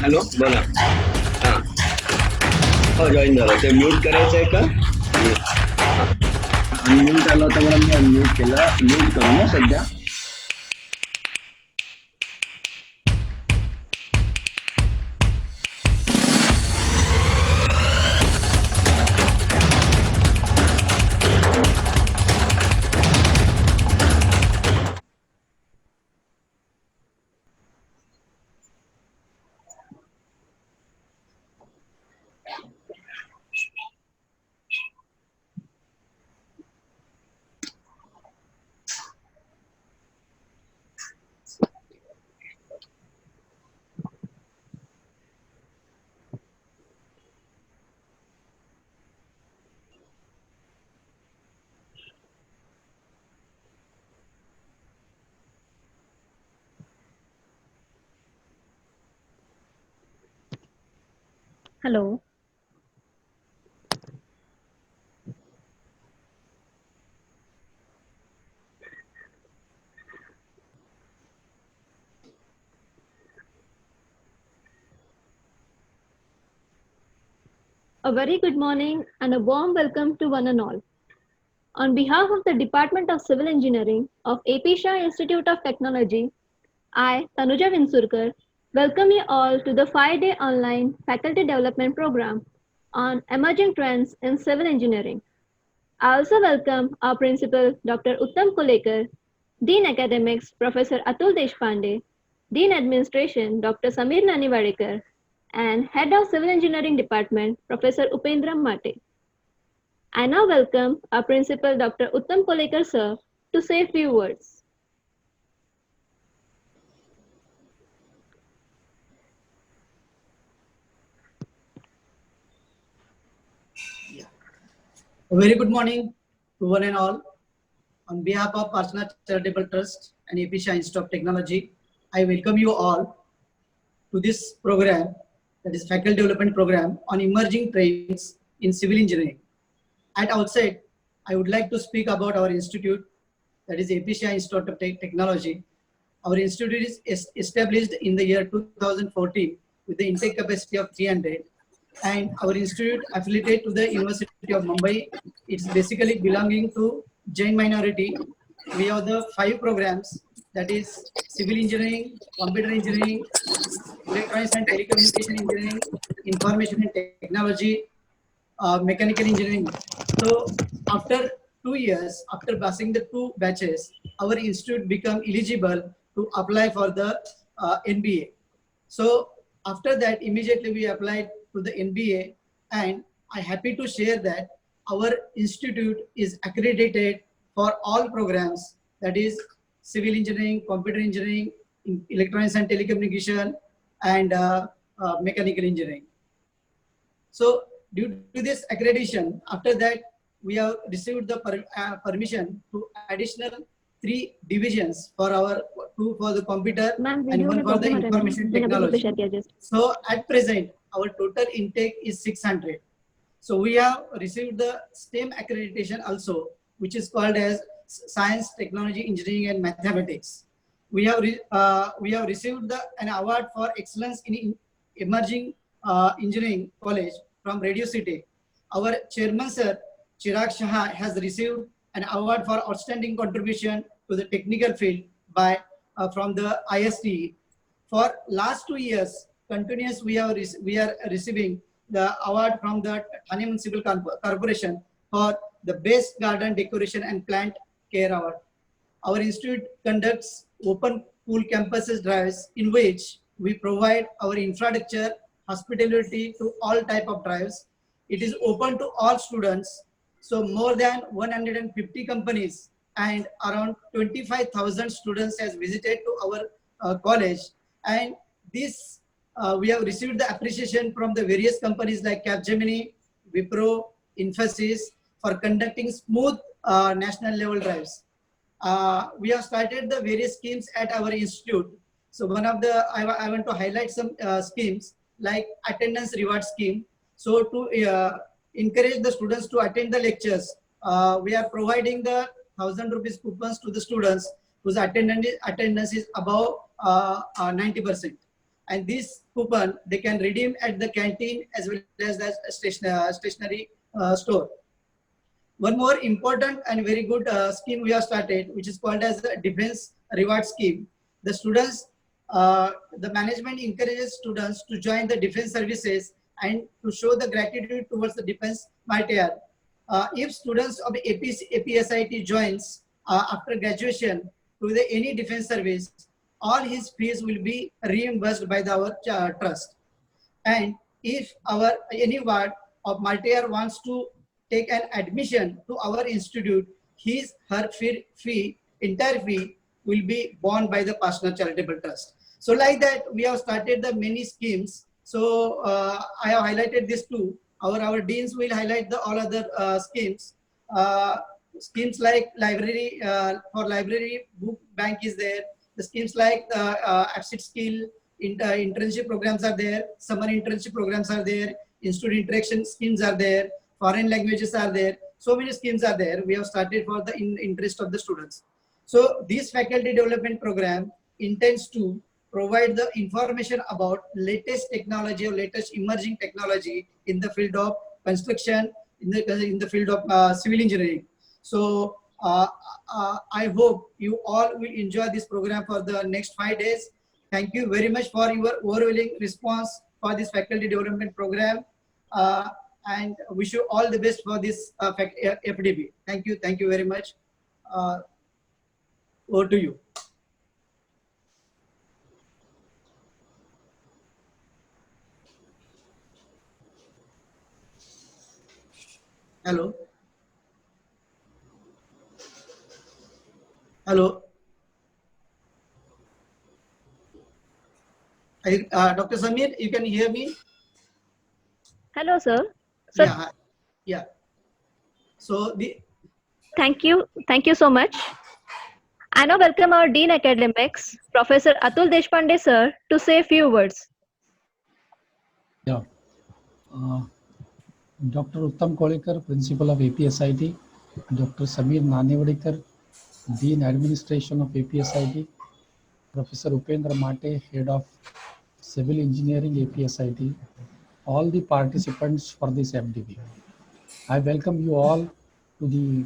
Hello बोला. हां हो जॉईन झालं. ते म्यूट करायचं आहे का? अनम्यूट आलं होतं म्हणून मी अनम्यूट केलं. म्यूट करू ना सध्या. Hello. A very good morning and a warm welcome to one and all. On behalf of the Department of Civil Engineering of AP Shah Institute of Technology, I, Tanuja Vinsurkar, welcome you all to the 5-day online faculty development program on emerging trends in civil engineering. I also welcome our principal, Dr. Uttam Kulekar, Dean Academics, Professor Atul Deshpande, Dean Administration, Dr. Samir Naniwadekar, and Head of Civil Engineering Department, Professor Upendra Mate. I now welcome our principal, Dr. Uttam Kulekar sir, to say a few words. A very good morning to one and all. On behalf of Parsana Charitable Trust and AP Shah Institute of Technology, I welcome you all to this program, that is Faculty Development Program on emerging trends in civil engineering. At outset, I would like to speak about our institute, that is AP Shah Institute of Technology. Our institute is established in the year 2014 with the intake capacity of 300, and our institute affiliated to the University of Mumbai. It's basically belonging to Jain minority. We have the 5 programs, that is civil engineering, computer engineering, electronics and telecommunication engineering, information and technology, mechanical engineering. So after 2 years, after passing the 2 batches, our institute become eligible to apply for the NBA. So after that, immediately we applied to the NBA, and I'm happy to share that our institute is accredited for all programs, that is civil engineering, computer engineering, electronics and telecommunication, and mechanical engineering. So due to this accreditation, after that, we have received the permission to additional 3 divisions for our 2 for the computer and 1 for the information technology. So at present, our total intake is 600. So we have received the STEM accreditation also, which is called as Science, Technology, Engineering, and Mathematics. We have received an award for excellence in emerging engineering college from Radio City. Our chairman, sir, Chirag Shah, has received an award for outstanding contribution to the technical field by from the ISTE. For last 2 years, continuous we are receiving the award from the Thane Municipal Corporation for the best garden decoration and plant care award. Our institute conducts open pool campuses drives in which we provide our infrastructure, hospitality to all type of drives. It is open to all students. So more than 150 companies and around 25,000 students has visited to our college. And this we have received the appreciation from the various companies like Capgemini, Wipro, Infosys for conducting smooth national level drives. We have started the various schemes at our institute. So one of the, I want to highlight some schemes like attendance reward scheme. So to encourage the students to attend the lectures, we are providing the 1,000 rupees coupons to the students whose attendance is above 90%. and this coupon they can redeem at the canteen as well as the stationery store. One more important and very good scheme we have started, which is called as the defense reward scheme. The students, the management encourages students to join the defense services and to show the gratitude towards the defense military. If students of APSIT joins after graduation to any defense service, all his fees will be reimbursed by our trust. And if any ward of Maltier wants to take an admission to our institute, her entire fee will be borne by the Parsonage Charitable Trust. So like that, we have started the many schemes. So I have highlighted these two. Our deans will highlight all other schemes. Schemes like library, for library book bank is there. The schemes like Absit Skill, internship programs are there, summer internship programs are there, institute interaction schemes are there, foreign languages are there. So many schemes are there. We have started for the interest of the students. So this faculty development program intends to provide the information about latest technology or latest emerging technology in the field of construction, in the field of civil engineering. So I hope you all will enjoy this program for the next 5 days. Thank you very much for your overwhelming response for this faculty development program, and wish you all the best for this FDP. Thank you very much. Over to you. Hello. Hello. Dr. Samir, you can hear me? Hello, sir. Sir, Yeah. Yeah. So thank you so much. I now welcome our Dean Academics, Professor Atul Deshpande, sir, to say a few words. Yeah. Dr. Uttam Kolikar, Principal of APSIT, Dr. Samir Nanevadikar, Dean Administration of APSIT, Professor Upendra Mate, Head of Civil Engineering APSIT, all the participants for this FDP. I welcome you all to the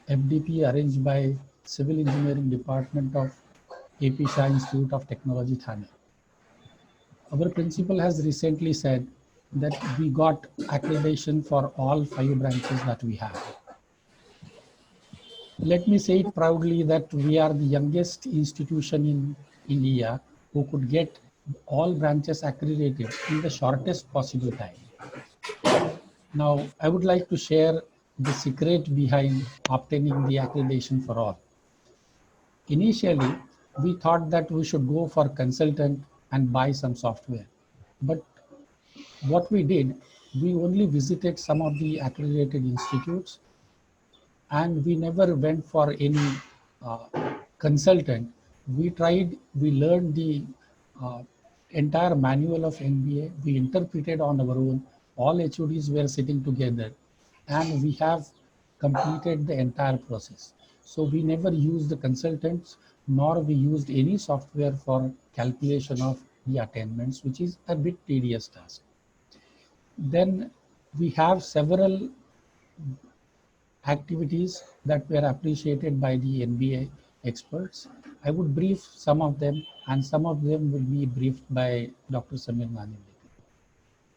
FDP arranged by Civil Engineering Department of AP Shah Institute of Technology, Thane. Our principal has recently said that we got accreditation for all 5 branches that we have. Let me say it proudly that we are the youngest institution in India who could get all branches accredited in the shortest possible time. Now, I would like to share the secret behind obtaining the accreditation for all. Initially, we thought that we should go for consultant and buy some software. But what we did, we only visited some of the accredited institutes and we never went for any consultant. We learned the entire manual of NBA. We interpreted on our own. All HODs were sitting together and we have completed the entire process. So we never used the consultants, nor we used any software for calculation of the attainments, which is a bit tedious task. Then we have several activities that were appreciated by the NBA experts. I would brief some of them and some of them will be briefed by Dr. Samir Nanevadikar.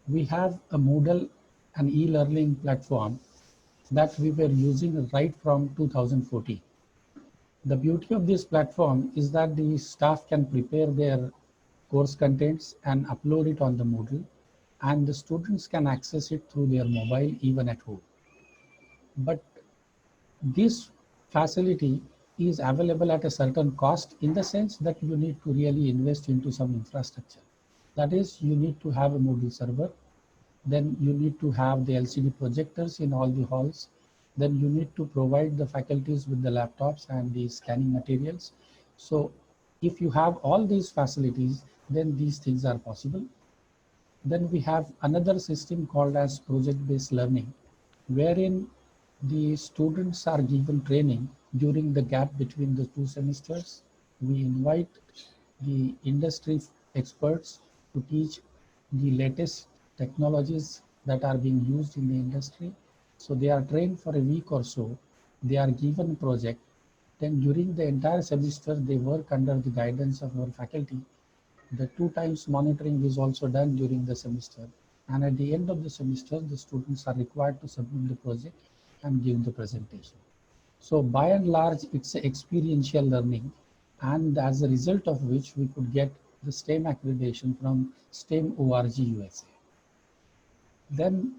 We have a Moodle, an e-learning platform that we were using right from 2014. The beauty of this platform is that the staff can prepare their course contents and upload it on the Moodle, and the students can access it through their mobile even at home. But this facility is available at a certain cost in the sense that you need to really invest into some infrastructure. That is, you need to have a Moodle server, then you need to have the LCD projectors in all the halls, then you need to provide the faculties with the laptops and the scanning materials. So if you have all these facilities, then these things are possible. Then we have another system called as project-based learning, wherein the students are given training during the gap between the 2 semesters. We invite the industry experts to teach the latest technologies that are being used in the industry. So they are trained for a week or so. They are given a project. Then during the entire semester, they work under the guidance of our faculty. The 2 times monitoring is also done during the semester. And at the end of the semester, the students are required to submit the project and give the presentation. So by and large, it's a experiential learning, and as a result of which we could get the STEM accreditation from STEM org USA. Then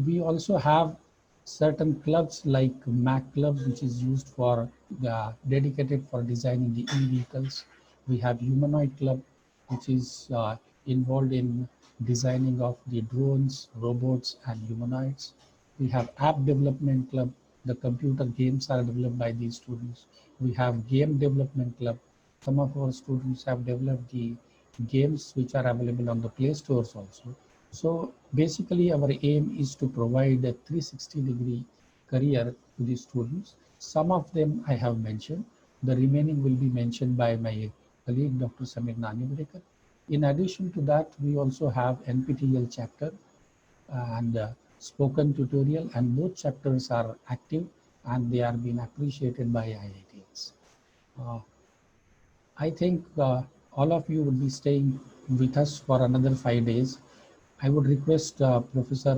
we also have certain clubs like Mac Club, which is used for dedicated for designing the e-vehicles. We have Humanoid Club, which is involved in designing of the drones, robots, and humanoids. We have App Development Club. The computer games are developed by these students. We have Game Development Club. Some of our students have developed the games which are available on the Play Stores also. So basically our aim is to provide a 360-degree career to the students. Some of them I have mentioned. The remaining will be mentioned by my colleague, Dr. Samir Nanivadekar. In addition to that, we also have NPTEL chapter and spoken tutorial, and both chapters are active and they are being appreciated by IITs. I think all of you would be staying with us for another 5 days. I would request Professor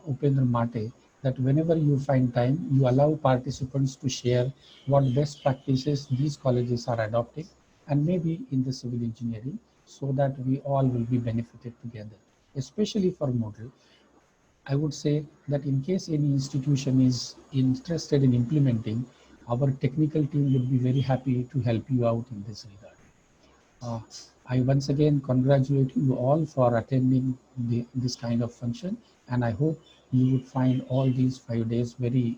Upendra Mate that whenever you find time, you allow participants to share what best practices these colleges are adopting, and maybe in the civil engineering, so that we all will be benefited together, especially for Moodle. I would say that in case any institution is interested in implementing, our technical team would be very happy to help you out in this regard. I once again congratulate you all for attending this kind of function, and I hope you would find all these 5 days very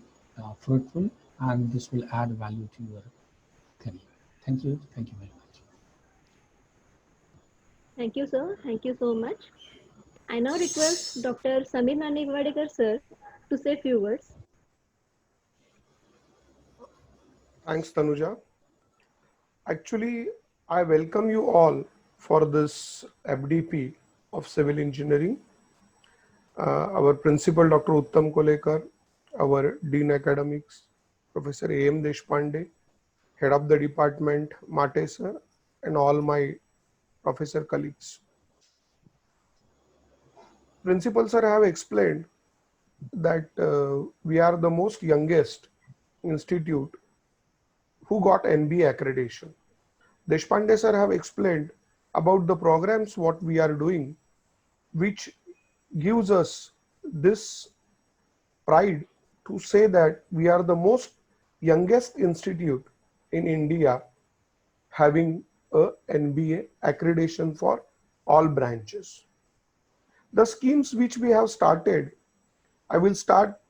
fruitful, and this will add value to your career. Thank you. Thank you very much. Thank you, sir. Thank you so much. I now request Dr. Samir Nanivadekar, sir, to say a few words. Thanks, Tanuja. Actually, I welcome you all for this FDP of Civil Engineering. Our principal, Dr. Uttam Kolekar, our Dean Academics, Professor A.M. Deshpande, Head of the Department, Mate sir, and all my professor colleagues. Principal sir have explained that we are the most youngest institute who got NBA accreditation. Deshpande sir have explained about the programs what we are doing, which gives us this pride to say that we are the most youngest institute in India having a NBA accreditation for all branches. The schemes which we have started, I will start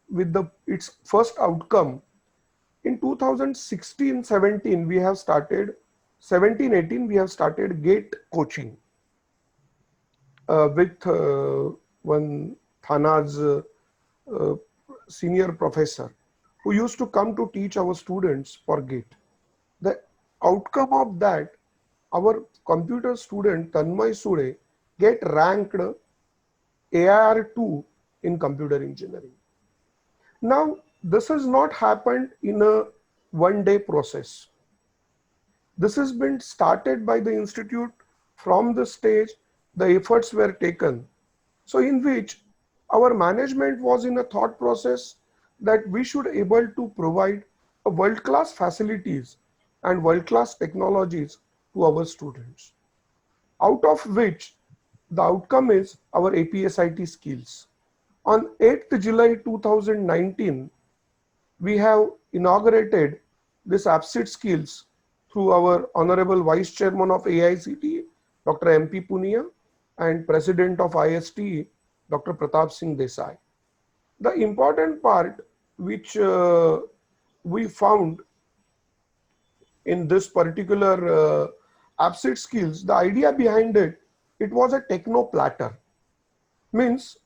with its first outcome. In 2016-17, we have started, 17-18, we have started GATE coaching with one Thana's senior professor who used to come to teach our students for GATE. The outcome of that, our computer student Tanmay Sude get ranked AIR2 in computer engineering. Now, this has not happened in a one-day process. This has been started by the institute from the stage, the efforts were taken. So in which our management was in a thought process that we should able to provide a world-class facilities and world-class technologies to our students. Out of which the outcome is our APSIT skills. On 8th July 2019, we have inaugurated this AppSit skills through our Honorable Vice Chairman of AICTE, Dr. M.P. Punia, and President of ISTE, Dr. Pratap Singh Desai. The important part which we found in this particular AppSit skills, the idea behind it, it was a techno platter. Means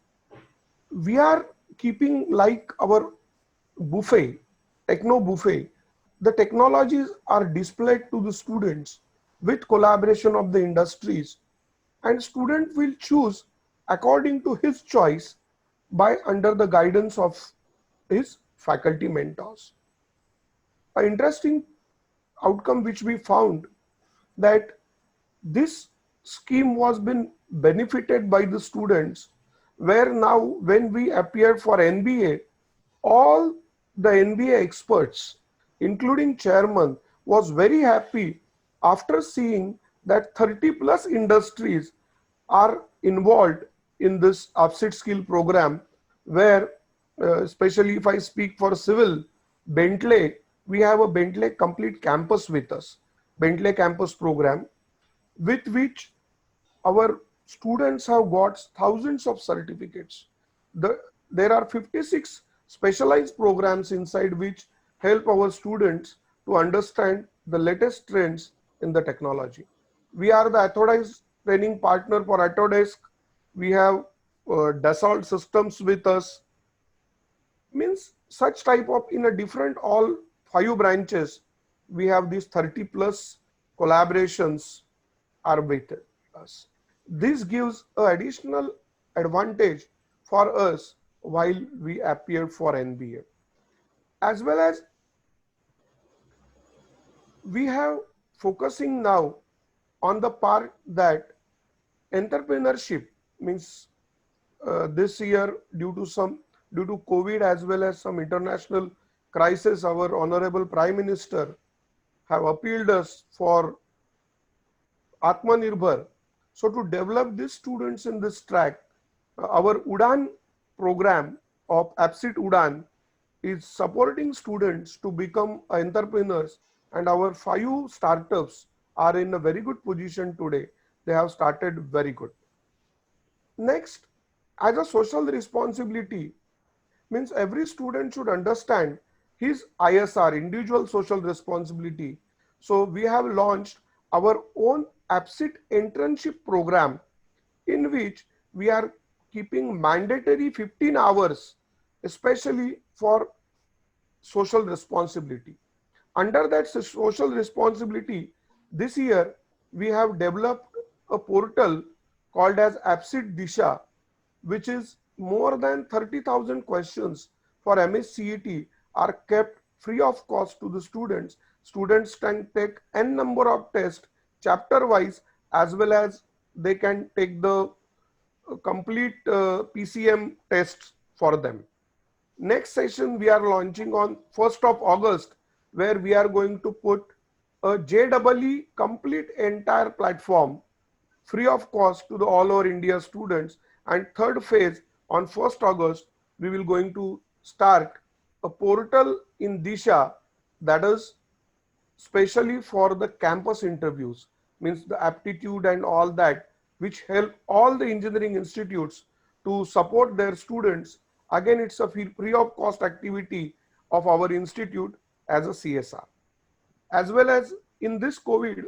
we are keeping like our buffet, techno buffet. The technologies are displayed to the students with collaboration of the industries and student will choose according to his choice by under the guidance of his faculty mentors. An interesting outcome which we found that this scheme was been benefited by the students, where now when we appeared for NBA, all the NBA experts, including chairman, was very happy after seeing that 30 plus industries are involved in this upset skill program, where especially if I speak for civil, Bentley, we have a Bentley complete campus with us, Bentley campus program, with which our students have got thousands of certificates. There are 56 specialized programs inside which help our students to understand the latest trends in the technology. We are the authorized training partner for Autodesk. We have Dassault Systems with us. Means such type of, in a different all 5 branches, we have these 30 plus collaborations are with us. This gives an additional advantage for us while we appear for NBA. As well as we have focusing now on the part that entrepreneurship means this year due to COVID as well as some international crisis, our honorable Prime Minister have appealed us for Atmanirbhar. So to develop these students in this track, our UDAN program of APSIT UDAN is supporting students to become entrepreneurs, and our 5 startups are in a very good position today. They have started very good. Next, as a social responsibility, means every student should understand his ISR, individual social responsibility. So we have launched our own APSIT internship program, in which we are keeping mandatory 15 hours, especially for social responsibility. Under that social responsibility, this year we have developed a portal called as APSIT Disha, which is more than 30,000 questions for MSCET are kept free of cost to the students. Students can take n number of tests chapter wise, as well as they can take the complete PCM tests for them. Next session we are launching on 1st of August, where we are going to put a JEE complete entire platform free of cost to the all over India students. And third phase on 1st August, we will going to start a portal in Disha, that is specially for the campus interviews, means the aptitude and all that, which help all the engineering institutes to support their students. Again, it's a free of cost activity of our institute as a CSR. As well as in this COVID,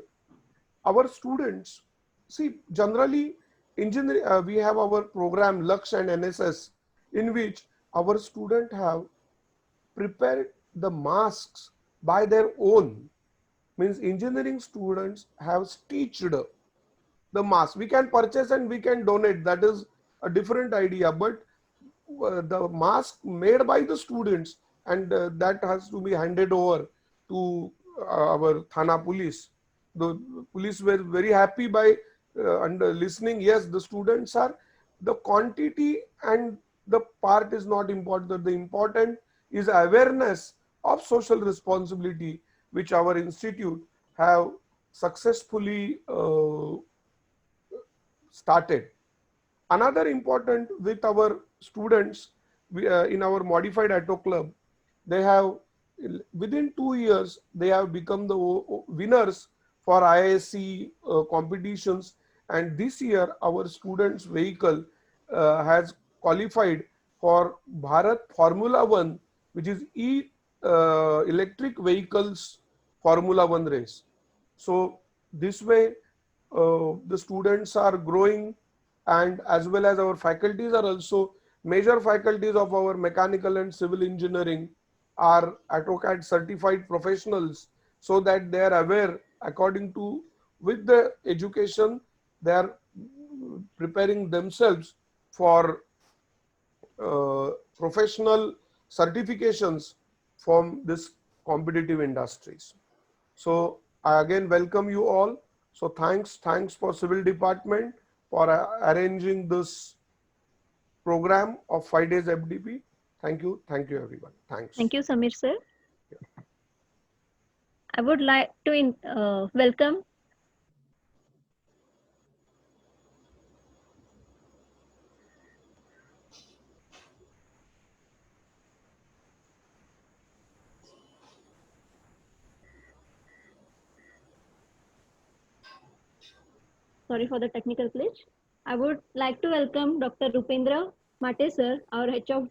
our students, see, generally engineering, we have our program Lux and NSS, in which our students have prepared the masks by their own. Means engineering students have stitched the mask. We can purchase and we can donate, that is a different idea, but the mask made by the students, and that has to be handed over to our Thana police. The police were very happy by and listening. Yes, the students are, the quantity and the part is not important. The important is awareness of social responsibility, which our institute have successfully started. Another important with our students, in our modified Auto Club, they have within 2 years they have become the winners for IISc competitions, and this year our students vehicle has qualified for Bharat Formula One, which is electric vehicles Formula One race. So this way the students are growing, and as well as our faculties are also, major faculties of our mechanical and civil engineering are AutoCAD certified professionals, so that they are aware according to, with the education, they are preparing themselves for professional certifications from this competitive industries. So I again welcome you all. So thanks for Civil Department for arranging this program of 5 days FDP. Thank you everyone. Thanks. Thank you, Samir sir. I would like to welcome sorry for the technical glitch. I would like to welcome Dr. Rupendra Mate sir, our HOD,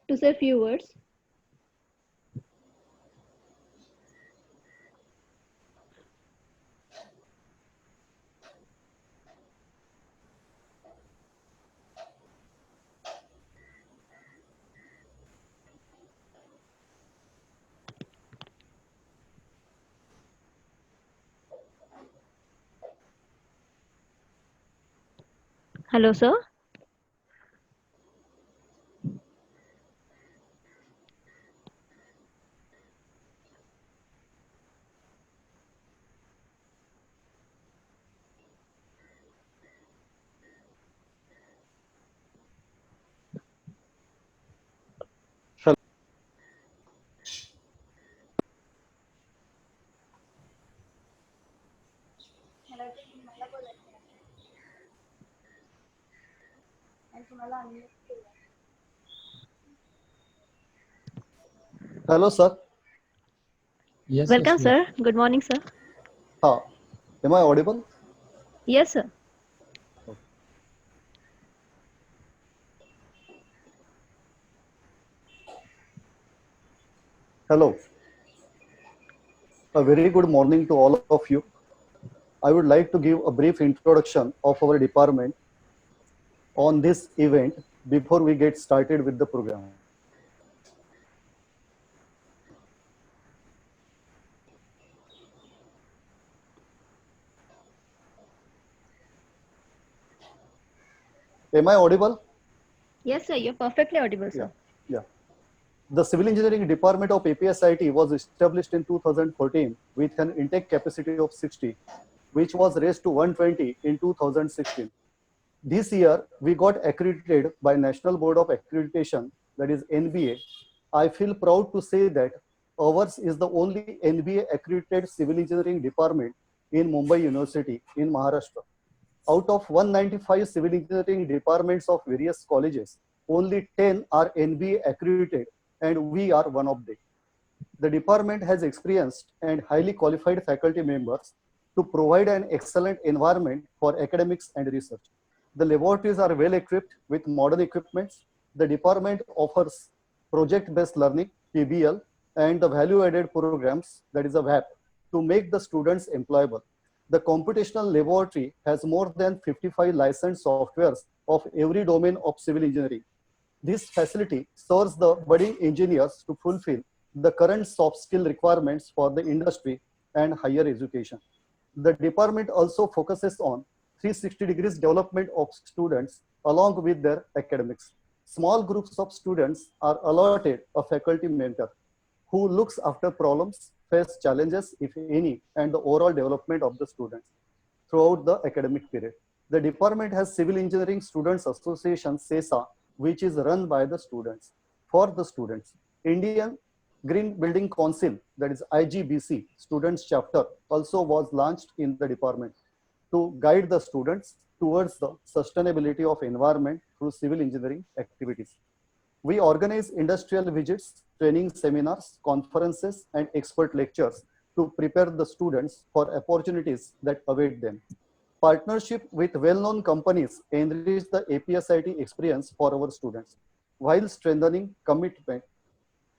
to say a few words. Hello, sir. Hello, sir. Yes, Welcome, yes, you are. sir. Good morning, sir. Am I audible? Yes, sir. Hello. A very good morning to all of you. I would like to give a brief introduction of our department on this event before we get started with the program. Am I audible? Yes, sir. You're perfectly audible, sir. Yeah. The Civil Engineering Department of APSIT was established in 2014 with an intake capacity of 60, which was raised to 120 in 2016. This year, we got accredited by National Board of Accreditation, that is NBA. I feel proud to say that ours is the only NBA accredited civil engineering department in Mumbai University in Maharashtra. Out of 195 civil engineering departments of various colleges, only 10 are NBA accredited, and we are one of them. The department has experienced and highly qualified faculty members to provide an excellent environment for academics and research. The laboratories are well equipped with modern equipments. The department offers project-based learning, PBL, and the value-added programs, that is a VAP, to make the students employable. The computational laboratory has more than 55 licensed softwares of every domain of civil engineering. This facility serves the budding engineers to fulfill the current soft skill requirements for the industry and higher education. The department also focuses on 360 degrees development of students along with their academics. Small groups of students are allotted a faculty mentor who looks after problems, face challenges, if any, and the overall development of the students throughout the academic period. The department has Civil Engineering Students Association, CESA, which is run by the students, for the students. Indian Green Building Council, that is IGBC, students chapter, also was launched in the department to guide the students towards the sustainability of environment through civil engineering activities. We organize industrial visits, training seminars, conferences, and expert lectures to prepare the students for opportunities that await them. Partnership with well-known companies enrich the APSIT experience for our students, while strengthening commitment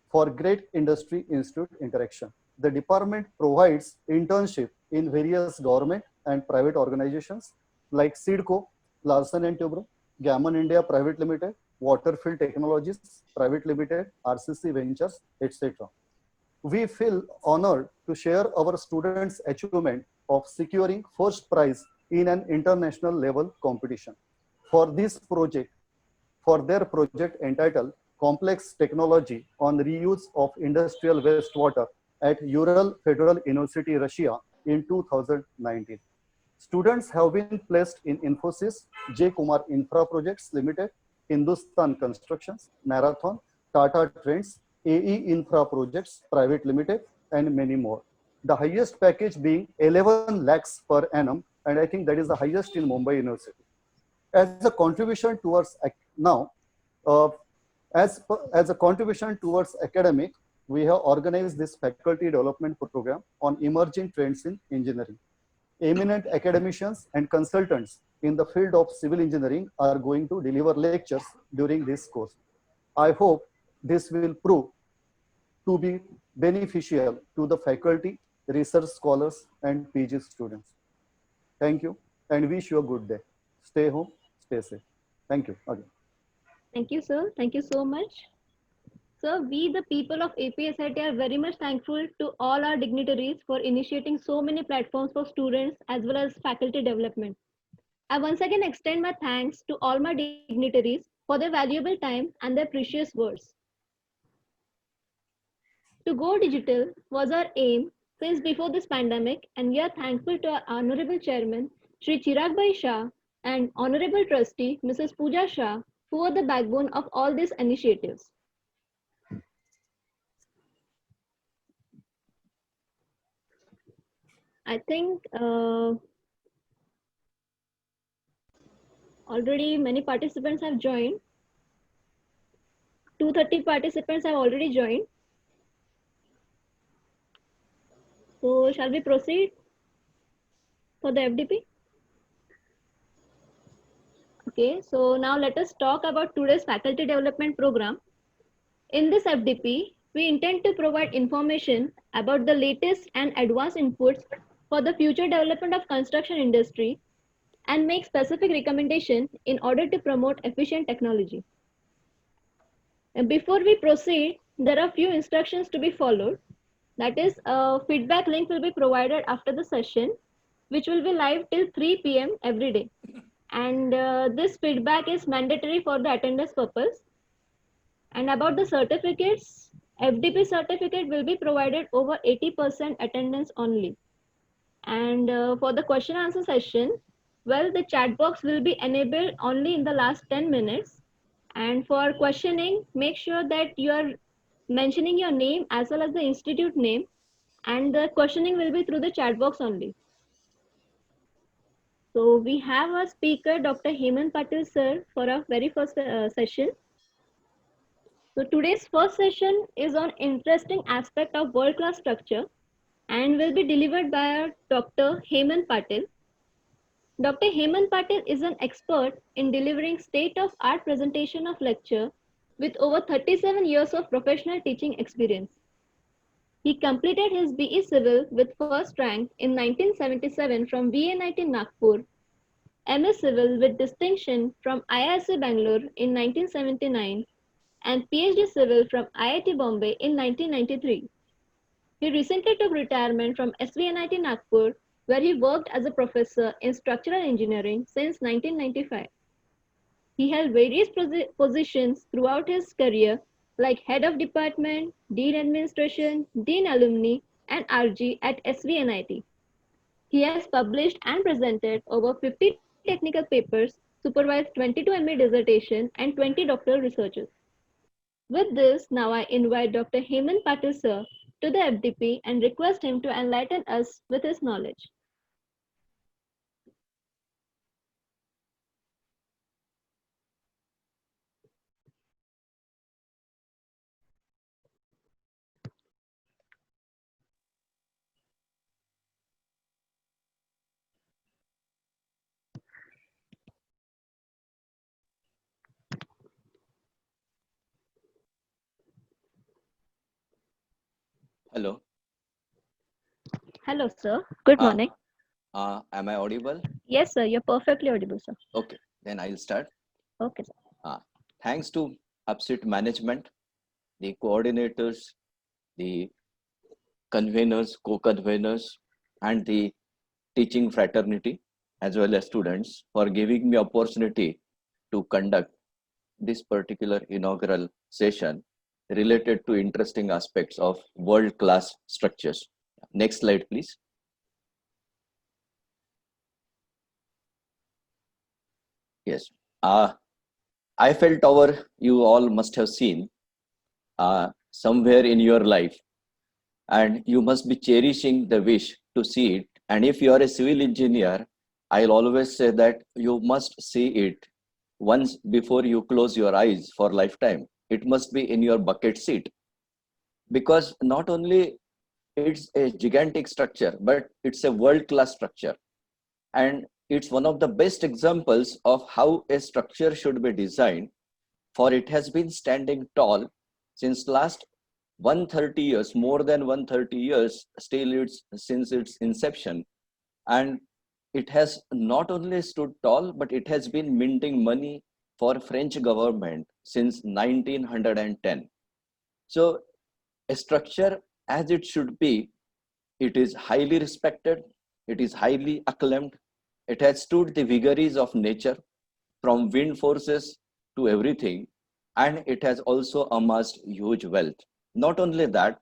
for great industry-institute interaction. The department provides internship in various government and private organizations like SEEDCO, Larsen & Toubro, Gammon India Private Limited, Waterfield Technologies Private Limited, RCC Ventures, etc. We feel honored to share our students' achievement of securing first prize in an international level competition. For this project, for their project entitled Complex Technology on Reuse of Industrial Wastewater at Ural Federal University, Russia in 2019. Students have been placed in Infosys, J. Kumar Infra Projects Limited, Hindustan Constructions, Marathon, Tata Trends, AE Infra Projects Private Limited, and many more. The highest package being 11 lakhs per annum, and I think that is the highest in Mumbai University. As a contribution towards now, as a contribution towards academic, we have organized this faculty development program on emerging trends in engineering. Eminent academicians and consultants in the field of civil engineering are going to deliver lectures during this course. I hope this will prove to be beneficial to the faculty, research scholars, and PG students. Thank you and wish you a good day. Stay home, stay safe. Thank you again. Thank you, sir. Thank you so much. Sir, we the people of APSIT are very much thankful to all our dignitaries for initiating so many platforms for students as well as faculty development. I once again extend my thanks to all my dignitaries for their valuable time and their precious words. To go digital was our aim since before this pandemic, and we are thankful to our Honorable Chairman, Shri Chirag Bhai Shah, and Honorable Trustee, Mrs. Pooja Shah, who are the backbone of all these initiatives. I think already many participants have joined. 230 participants have already joined. So shall we proceed for the FDP? Okay, so now let us talk about today's faculty development program. In this FDP, we intend to provide information about the latest and advanced inputs for the future development of construction industry and make specific recommendations in order to promote efficient technology. And before we proceed, there are few instructions to be followed. That is, a feedback link will be provided after the session, which will be live till 3 p.m. every day. And this feedback is mandatory for the attendance purpose. And about the certificates, FDP certificate will be provided over 80% attendance only. And for the question answer session, well, the chat box will be enabled only in the last 10 minutes. And for questioning, make sure that you are mentioning your name as well as the institute name, and the questioning will be through the chat box only. So we have our speaker, Dr. Hemant Patil sir, for our very first session. So today's first session is on interesting aspect of world-class structure and will be delivered by our Dr. Hemant Patil. Dr. Hemant Patil is an expert in delivering state-of-art presentation of lecture with over 37 years of professional teaching experience. He completed his BE Civil with first rank in 1977 from VNIT Nagpur, MS Civil with distinction from IISc Bangalore in 1979, and PhD Civil from IIT Bombay in 1993. He recently took retirement from SVNIT Nagpur, where he worked as a professor in structural engineering since 1995. He held various positions throughout his career, like Head of Department, Dean Administration, Dean Alumni, and RG at SVNIT. He has published and presented over 50 technical papers, supervised 22 MA dissertation, and 20 doctoral researches. With this, now I invite Dr. Hemant Patil sir to the FDP and request him to enlighten us with his knowledge. Hello. Hello, sir. Good morning. Am I audible? Yes, sir. You're perfectly audible, sir. Okay, then I'll start. Okay, sir. Thanks to UPSIT management, the coordinators, the conveners, co-conveners, and the teaching fraternity as well as students for giving me opportunity to conduct this particular inaugural session related to interesting aspects of world-class structures. Next slide, please. Yes. Eiffel Tower, you all must have seen somewhere in your life, and you must be cherishing the wish to see it. And if you are a civil engineer, I'll always say that you must see it once before you close your eyes for lifetime. It must be in your bucket seat, because not only it's a gigantic structure, but it's a world-class structure. And it's one of the best examples of how a structure should be designed, for it has been standing tall since last 130 years, more than 130 years, still it's since its inception. And it has not only stood tall, but it has been minting money for French government since 1910. So a structure as it should be, it is highly respected, it is highly acclaimed, it has stood the vagaries of nature from wind forces to everything, and it has also amassed huge wealth. Not only that,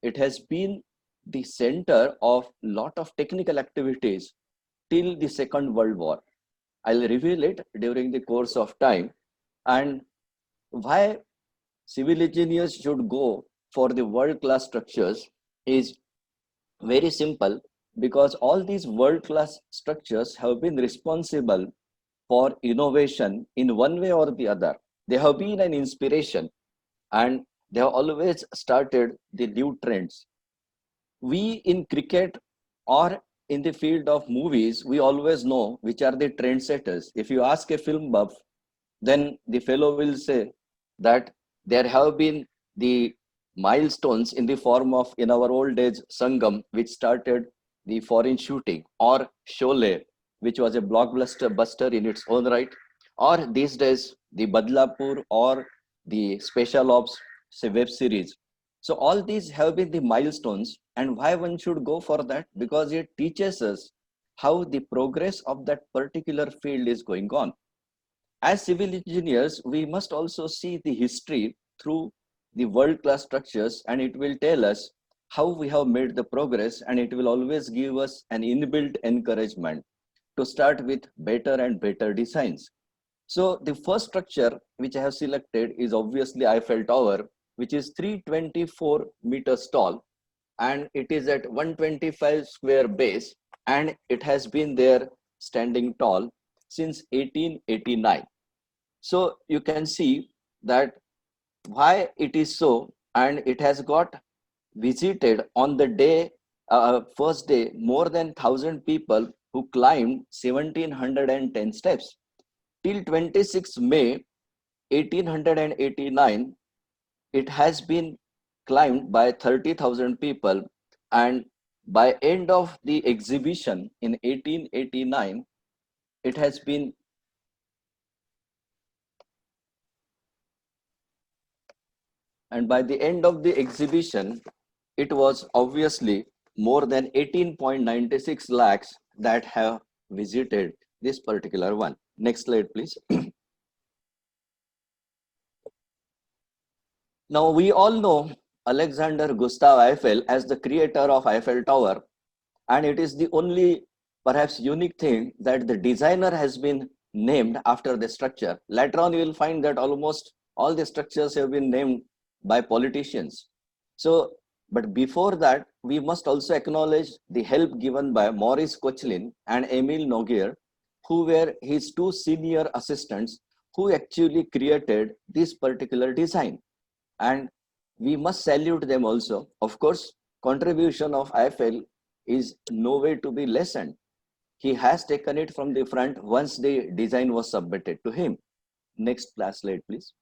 it has been the center of lot of technical activities till the Second World War. I'll reveal it during the course of time, and why civil engineers should go for the world-class structures is very simple, because all these world-class structures have been responsible for innovation in one way or the other. They have been an inspiration, and they have always started the new trends. We in cricket or in the field of movies, we always know which are the trendsetters. If you ask a film buff, then the fellow will say that there have been the milestones in the form of, in our old age, Sangam, which started the foreign shooting, or Sholay, which was a blockbuster buster in its own right, or these days the Badlapur or the Special Ops, say, web series. So all these have been the milestones, and why one should go for that? Because it teaches us how the progress of that particular field is going on. As civil engineers, we must also see the history through the world-class structures, and it will tell us how we have made the progress, and it will always give us an inbuilt encouragement to start with better and better designs. So the first structure which I have selected is obviously Eiffel Tower, which is 324 meters tall, and it is at 125 square base, and it has been there standing tall since 1889. So you can see that why it is so, and it has got visited on the day, first day, more than 1,000 people who climbed 1,710 steps. Till 26 May 1889, it has been climbed by 30,000 people, and by end of the exhibition in 1889, it has been and by the end of the exhibition, it was obviously more than 18.96 lakhs that have visited this particular one. Next slide, please. Now, we all know Alexander Gustav Eiffel as the creator of Eiffel Tower, and it is the only perhaps unique thing that the designer has been named after the structure. Later on, you will find that almost all the structures have been named by politicians. So, but before that, we must also acknowledge the help given by Maurice Koechlin and Emile Noguer, who were his two senior assistants, who actually created this particular design. And we must salute them also. Of course, contribution of Eiffel is no way to be lessened. He has taken it from the front once the design was submitted to him. Next slide, please.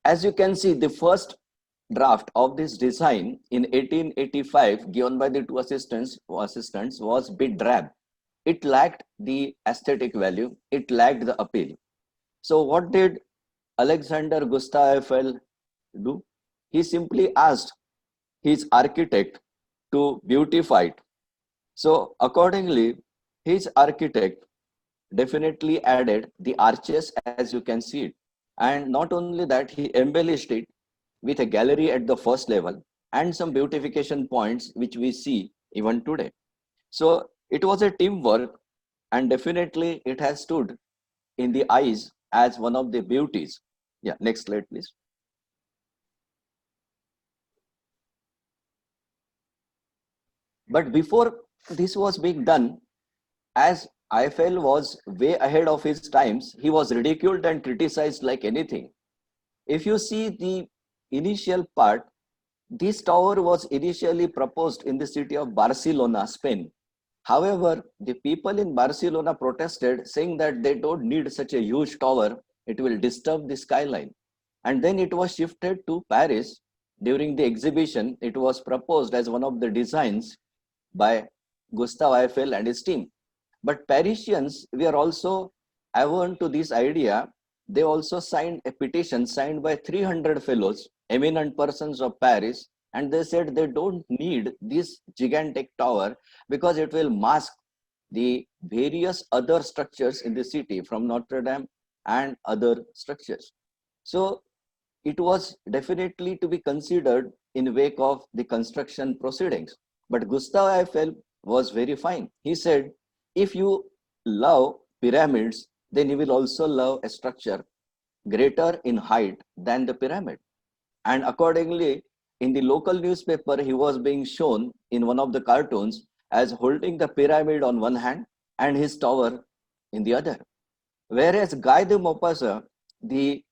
As you can see, the first draft of this design in 1885 given by the two assistants was a bit drab. It lacked the aesthetic value. It lacked the appeal. So what did Alexander Gustav Eiffel do? He simply asked his architect to beautify it. So accordingly, his architect definitely added the arches as you can see it. And not only that, he embellished it with a gallery at the first level and some beautification points which we see even today. So it was a teamwork, and definitely it has stood in the eyes as one of the beauties. Yeah, next slide, please. But before this was being done, as Eiffel was way ahead of his times, he was ridiculed and criticized like anything. If you see the initial part, this tower was initially proposed in the city of Barcelona, Spain. However, the people in Barcelona protested, saying that they don't need such a huge tower, it will disturb the skyline. And then it was shifted to Paris. During the exhibition, it was proposed as one of the designs by Gustave Eiffel and his team. But Parisians were also averse to this idea. They also signed a petition signed by 300 fellows, eminent persons of Paris, and they said they don't need this gigantic tower because it will mask the various other structures in the city from Notre Dame and other structures. So it was definitely to be considered in wake of the construction proceedings. But Gustave Eiffel was very fine. He said, if you love pyramids, then you will also love a structure greater in height than the pyramid. And accordingly, in the local newspaper, he was being shown in one of the cartoons as holding the pyramid on one hand and his tower in the other. Whereas Guy de Maupassant, the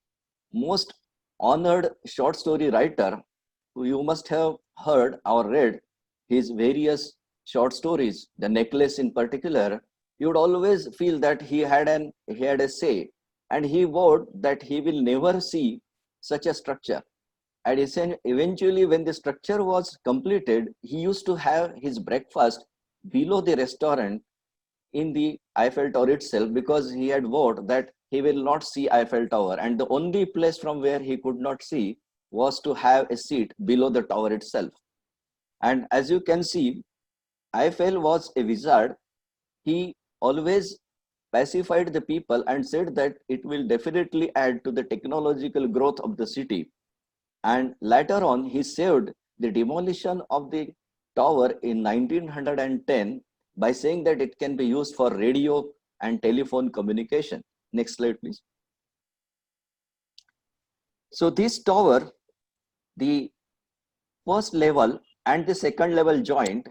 most honored short story writer, who you must have heard or read his various short stories, The Necklace in particular, you would always feel that he had a say, and he vowed that he will never see such a structure. And eventually, when the structure was completed, he used to have his breakfast below the restaurant in the Eiffel Tower itself, because he had vowed that he will not see Eiffel Tower, and the only place from where he could not see was to have a seat below the tower itself. And as you can see, Eiffel was a wizard. He always pacified the people and said that it will definitely add to the technological growth of the city. And later on, he saved the demolition of the tower in 1910 by saying that it can be used for radio and telephone communication. Next slide, please. So this tower, the first level and the second level joint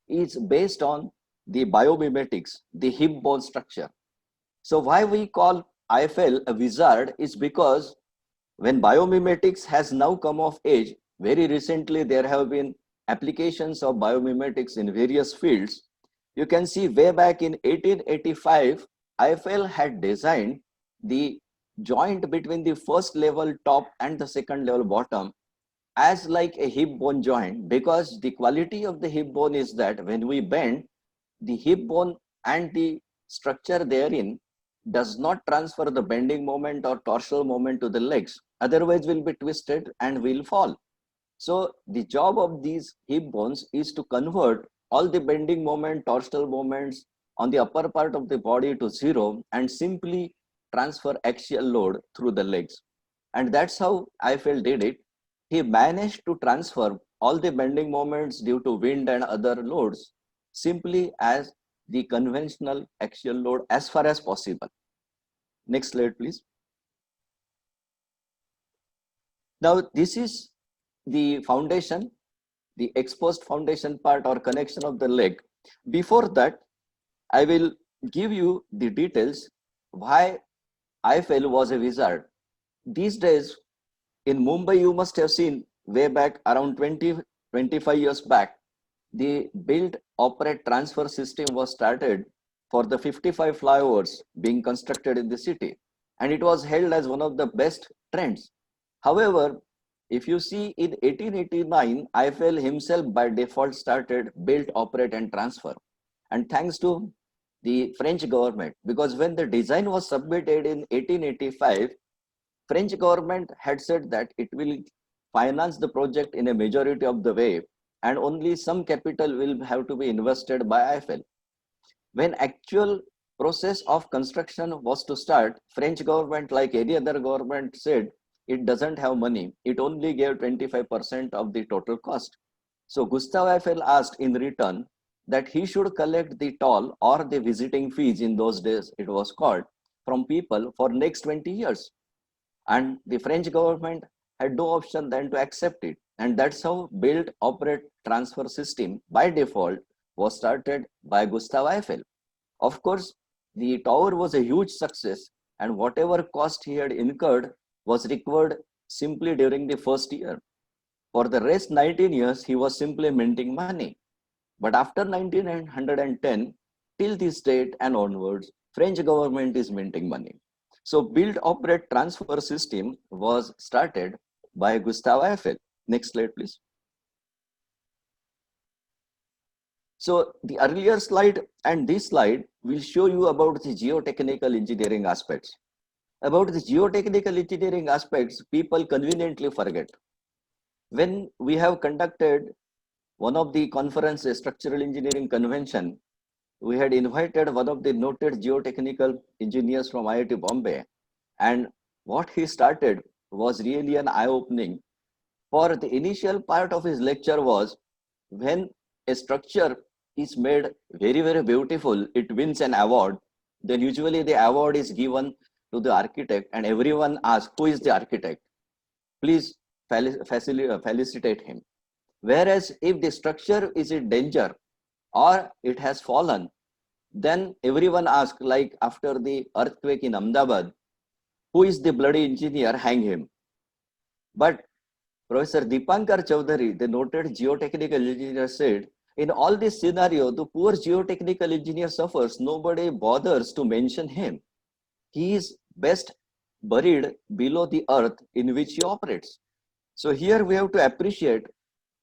is based on the biomimetics, the hip bone structure. So why we call Eiffel a wizard is because when biomimetics has now come of age, very recently there have been applications of biomimetics in various fields. You can see way back in 1885, Eiffel had designed the joint between the first level top and the second level bottom as like a hip bone joint, because the quality of the hip bone is that when we bend, the hip bone and the structure therein does not transfer the bending moment or torsal moment to the legs. Otherwise, will be twisted and will fall. So the job of these hip bones is to convert all the bending moment, torsal moments on the upper part of the body to zero and simply transfer axial load through the legs. And that's how Eiffel did it. He managed to transfer all the bending moments due to wind and other loads simply as the conventional axial load as far as possible. Next slide, please. Now, this is the foundation, the exposed foundation part or connection of the leg. Before that, I will give you the details why Eiffel was a wizard. These days in Mumbai, you must have seen way back around 25 years back, the build, operate, transfer system was started for the 55 flyovers being constructed in the city. And it was held as one of the best trends. However, if you see in 1889, Eiffel himself by default started build, operate and transfer. And thanks to the French government, because when the design was submitted in 1885, French government had said that it will finance the project in a majority of the way, and only some capital will have to be invested by IFL. When actual process of construction was to start, French government, like any other government, said it doesn't have money. It only gave 25% of the total cost. So Gustave Eiffel asked in return that he should collect the toll or the visiting fees, in those days it was called, from people for next 20 years. And the French government had no option than to accept it. And that's how build, operate, transfer system by default was started by Gustave Eiffel. Of course, the tower was a huge success, and whatever cost he had incurred was recovered simply during the first year. For the rest 19 years, he was simply minting money. But after 1910, till this date and onwards, French government is minting money. So build, operate, transfer system was started by Gustave Eiffel. Next slide, please. So the earlier slide and this slide will show you about the geotechnical engineering aspects. About the geotechnical engineering aspects, people conveniently forget. When we have conducted one of the conferences, structural engineering convention, we had invited one of the noted geotechnical engineers from IIT Bombay, and what he started was really an eye-opening. For the initial part of his lecture was, when a structure is made very, very beautiful, it wins an award, then usually the award is given to the architect, and everyone asks, who is the architect? Please felicitate him. Whereas if the structure is in danger or it has fallen, then everyone asks, like after the earthquake in Ahmedabad, who is the bloody engineer? Hang him. But Professor Deepankar Chaudhary, the noted geotechnical engineer, said, in all this scenario, the poor geotechnical engineer suffers. Nobody bothers to mention him. He is best buried below the earth in which he operates. So here we have to appreciate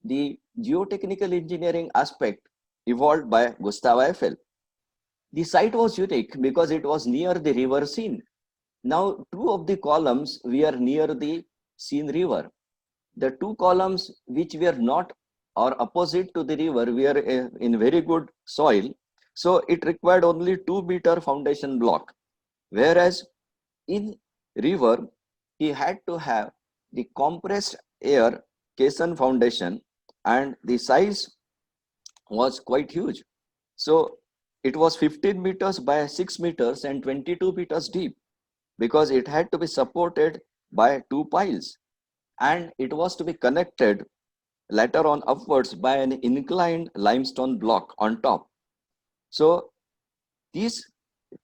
the geotechnical engineering aspect evolved by Gustave Eiffel. The site was unique because it was near the river Seine. Now, two of the columns were near the Seine river. The two columns which were not or opposite to the river were in very good soil. So it required only 2-meter foundation block. Whereas in river, he had to have the compressed air caisson foundation, and the size was quite huge. So it was 15 meters by 6 meters and 22 meters deep, because it had to be supported by 2 piles, and it was to be connected later on upwards by an inclined limestone block on top. So this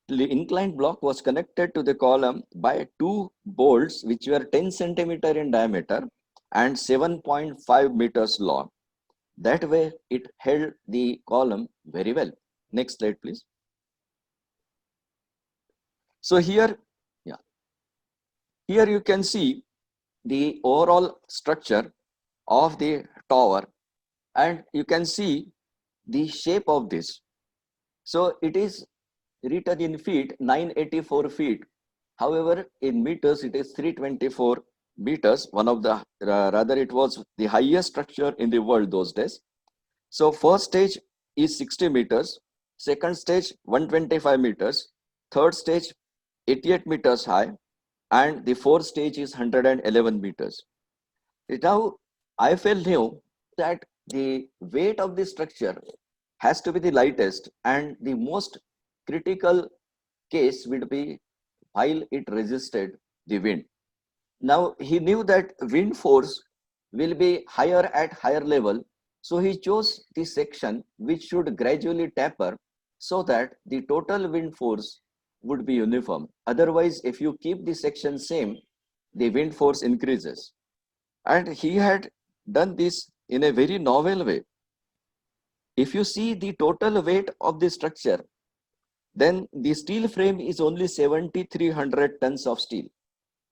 inclined block was connected to the column by 2 bolts which were 10 centimeter in diameter and 7.5 meters long. That way it held the column very well. Next slide, please. So here you can see the overall structure of the tower, and you can see the shape of this. So it is written in feet, 984 feet. However, in meters, it is 324 meters. One of the, rather it was the highest structure in the world those days. So first stage is 60 meters, second stage 125 meters, third stage 88 meters high, and the fourth stage is 111 meters. Now, Eiffel knew that the weight of the structure has to be the lightest, and the most critical case would be while it resisted the wind. Now, he knew that wind force will be higher at higher level, so he chose the section which should gradually taper so that the total wind force would be uniform. Otherwise, if you keep the section same, the wind force increases. And he had done this in a very novel way. If you see the total weight of the structure, then the steel frame is only 7,300 tons of steel.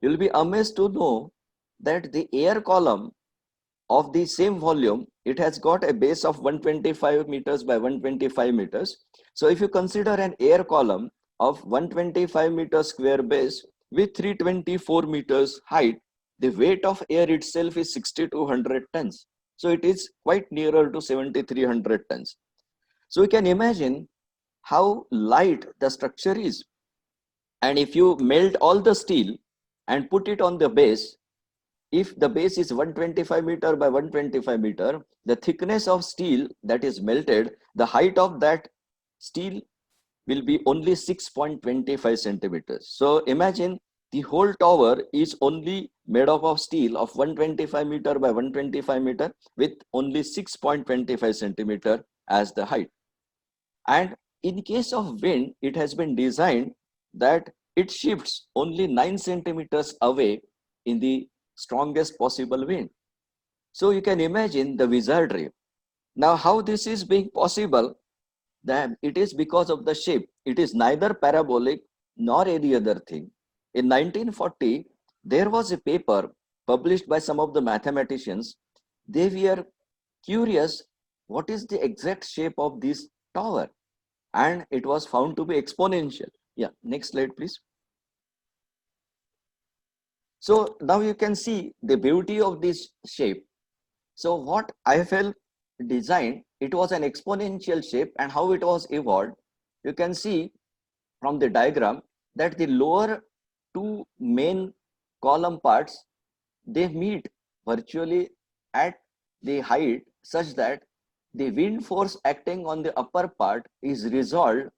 You'll be amazed to know that the air column of the same volume, it has got a base of 125 meters by 125 meters. So if you consider an air column of 125 meters square base with 324 meters height, the weight of air itself is 6,200 tons. So it is quite nearer to 7,300 tons. So you can imagine how light the structure is. And if you melt all the steel and put it on the base, if the base is 125 meter by 125 meter, the thickness of steel that is melted, the height of that steel will be only 6.25 centimeters. So imagine the whole tower is only made up of steel of 125 meter by 125 meter with only 6.25 centimeter as the height. And in case of wind, it has been designed that it shifts only 9 centimeters away in the strongest possible wind. So you can imagine the wizardry. Now, how this is being possible? That it is because of the shape. It is neither parabolic nor any other thing. In 1940, there was a paper published by some of the mathematicians. They were curious, what is the exact shape of this tower? And it was found to be exponential. Yeah, next slide, please. So now you can see the beauty of this shape. So what Eiffel designed, it was an exponential shape, and how it was evolved. You can see from the diagram that the lower two main column parts, they meet virtually at the height such that the wind force acting on the upper part is resolved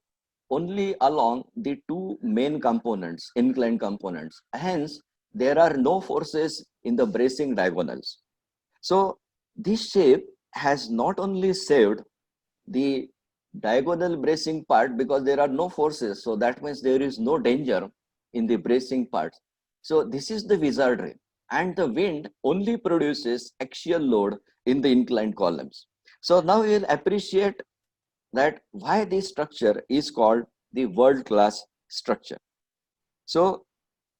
only along the two main components, inclined components. Hence, there are no forces in the bracing diagonals. So this shape has not only saved the diagonal bracing part because there are no forces. So that means there is no danger in the bracing parts. So this is the wizardry. And the wind only produces axial load in the inclined columns. So now you'll appreciate that why this structure is called the world-class structure. So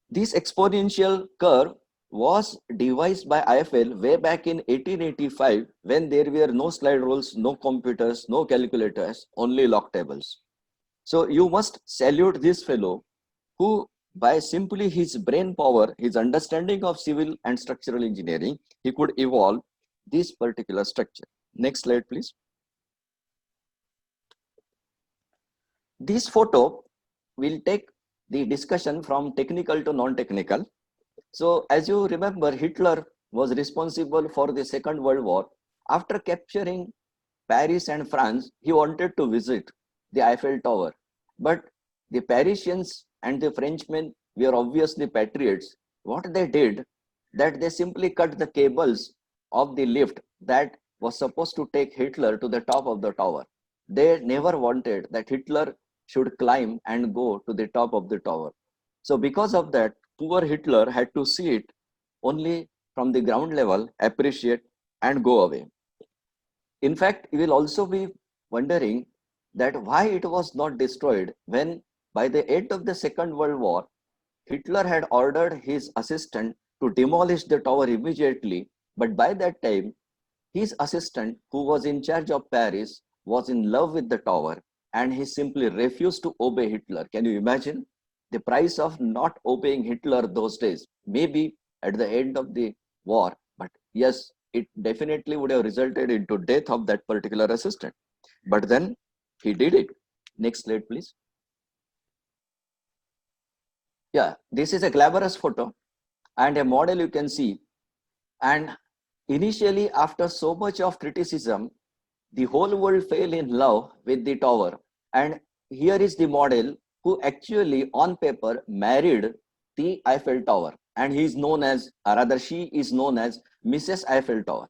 this exponential curve was devised by Eiffel way back in 1885 when there were no slide rules, no computers, no calculators, only log tables. So you must salute this fellow who, by simply his brain power, his understanding of civil and structural engineering, he could evolve this particular structure. Next slide, please. This photo will take the discussion from technical to non-technical. So as you remember, Hitler was responsible for the Second World War. After capturing Paris and France, he wanted to visit the Eiffel Tower. But the Parisians and the Frenchmen were obviously patriots. What they did, that they simply cut the cables of the lift that was supposed to take Hitler to the top of the tower. They never wanted that Hitler should climb and go to the top of the tower. So because of that, poor Hitler had to see it only from the ground level, appreciate and go away. In fact, you will also be wondering that why it was not destroyed when by the end of the Second World War, Hitler had ordered his assistant to demolish the tower immediately. But by that time, his assistant, who was in charge of Paris, was in love with the tower and he simply refused to obey Hitler. Can you imagine the price of not obeying Hitler those days? Maybe at the end of the war, but yes, it definitely would have resulted into death of that particular assistant. But then he did it. Next slide, please. Yeah, this is a glamorous photo and a model you can see. And initially, after so much of criticism, the whole world fell in love with the tower. And here is the model who actually on paper married the Eiffel Tower. And he is known as, or rather she is known as Mrs. Eiffel Tower.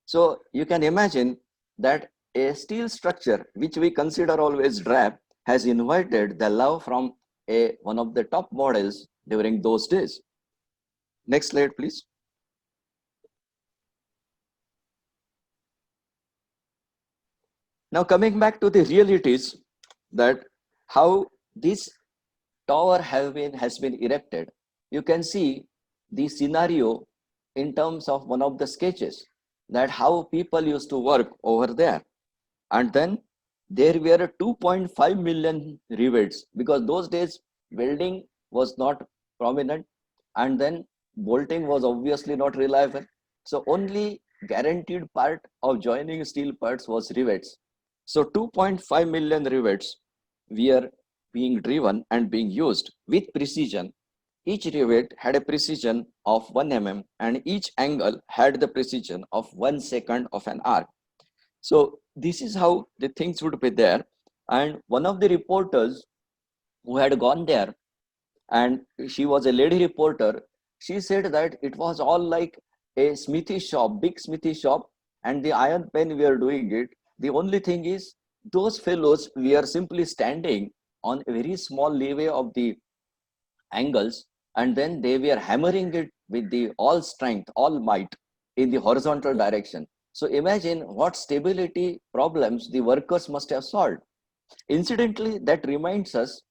So you can imagine that a steel structure, which we consider always drab, has invited the love from one of the top models during those days. Next slide, please. Now coming back to the realities, that how this tower has been erected, you can see the scenario in terms of one of the sketches, that how people used to work over there. And then there were 2.5 million rivets because those days welding was not prominent and then bolting was obviously not reliable. So only guaranteed part of joining steel parts was rivets. So 2.5 million rivets were being driven and being used with precision. Each rivet had a precision of 1 mm and each angle had the precision of 1 second of an arc. So this is how the things would be there. And one of the reporters who had gone there, and she was a lady reporter, she said that it was all like a smithy shop, big smithy shop, and the iron pen we are doing it. The only thing is those fellows, we are simply standing on a very small leeway of the angles, and then they were hammering it with the all strength, all might in the horizontal direction. So imagine what stability problems the workers must have solved. Incidentally, that reminds us,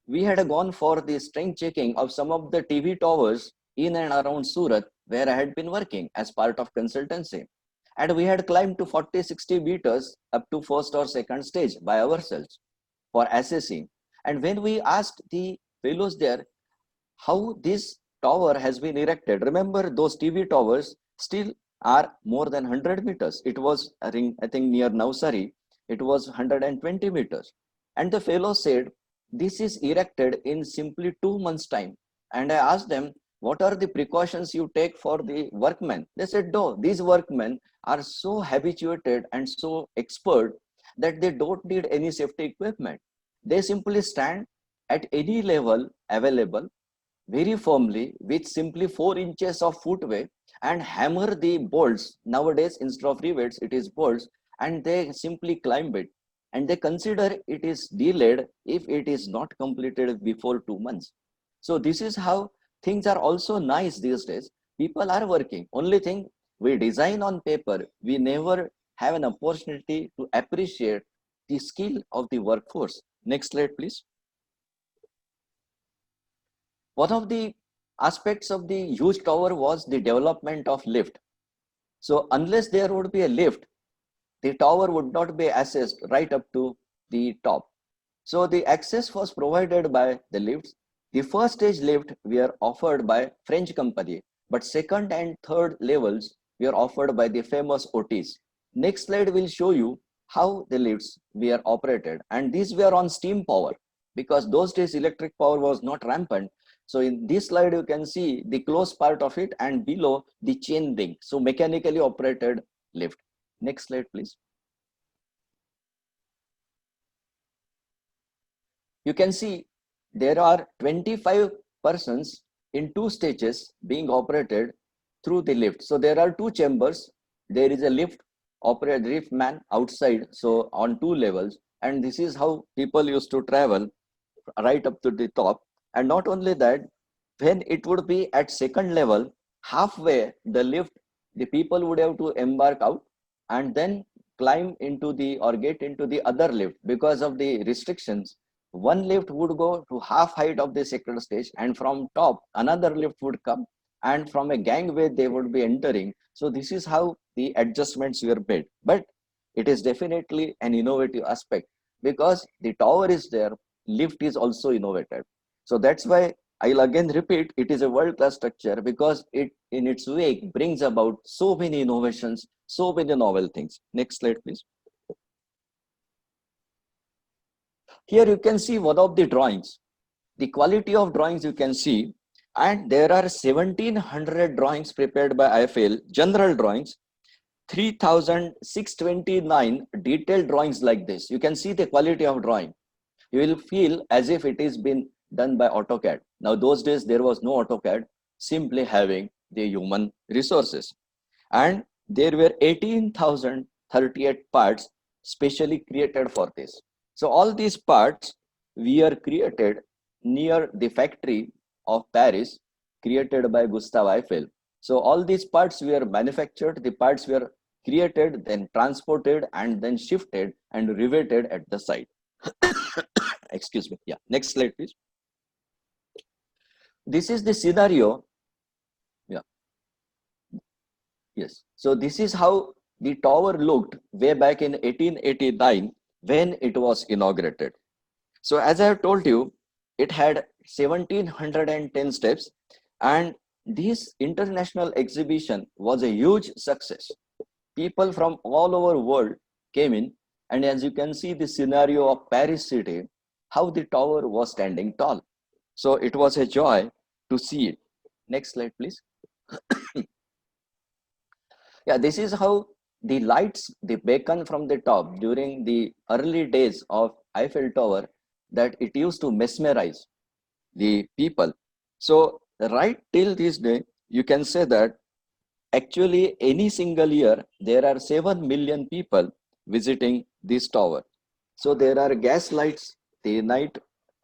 we had gone for the strength checking of some of the TV towers in and around Surat, where I had been working as part of consultancy. And we had climbed to 40, 60 meters up to first or second stage by ourselves for assessing. And when we asked the fellows there how this tower has been erected, remember those TV towers still are more than 100 meters. It was, I think near Navsari, it was 120 meters. And the fellow said, this is erected in simply 2 months' time. And I asked them, what are the precautions you take for the workmen? They said, no, these workmen are so habituated and so expert that they don't need any safety equipment. They simply stand at any level available very firmly with simply 4 inches of footway and hammer the bolts. Nowadays, instead of rivets, it is bolts, and they simply climb it. And they consider it is delayed if it is not completed before 2 months. So this is how things are also nice these days. People are working. Only thing, we design on paper, we never have an opportunity to appreciate the skill of the workforce. Next slide, please. One of the aspects of the huge tower was the development of lift. So unless there would be a lift, the tower would not be accessed right up to the top. So the access was provided by the lifts. The first stage lift were offered by French company, but second and third levels were offered by the famous Otis. Next slide will show you how the lifts were operated, and these were on steam power because those days electric power was not rampant. So in this slide, you can see the close part of it and below the chain link. So mechanically operated lift. Next slide, please. You can see there are 25 persons in 2 stages being operated through the lift. So there are 2 chambers. There is a lift man outside. So on 2 levels. And this is how people used to travel right up to the top. And not only that, when it would be at second level, halfway the lift, the people would have to embark out and then climb into the or get into the other lift because of the restrictions. One lift would go to half height of the second stage, and from top another lift would come, and from a gangway they would be entering. So this is how the adjustments were made. But it is definitely an innovative aspect because the tower is there, lift is also innovated. So that's why I'll again repeat, it is a world-class structure because it in its wake brings about so many innovations, so many novel things. Next slide, please. Here you can see one of the drawings. The quality of drawings you can see, and there are 1700 drawings prepared by IFL, general drawings, 3629 detailed drawings like this. You can see the quality of drawing. You will feel as if it is been done by AutoCAD. Now those days there was no AutoCAD, simply having the human resources. And there were 18,038 parts specially created for this. So all these parts were created near the factory of Paris, created by Gustave Eiffel. So all these parts were manufactured, the parts were created, then transported, and then shifted and riveted at the site. Excuse me. Yeah. Next slide, please. This is the scenario. Yeah. Yes. So this is how the tower looked way back in 1889 when it was inaugurated. So as I have told you, it had 1710 steps, and this international exhibition was a huge success. people from all over world came in, and as you can see the scenario of Paris city, how the tower was standing tall. So it was a joy to see it. Next slide, please. Yeah, this is how the lights, they beacon from the top during the early days of Eiffel Tower, that it used to mesmerize the people. So right till this day, you can say that actually any single year, there are 7 million people visiting this tower. So there are gas lights, the night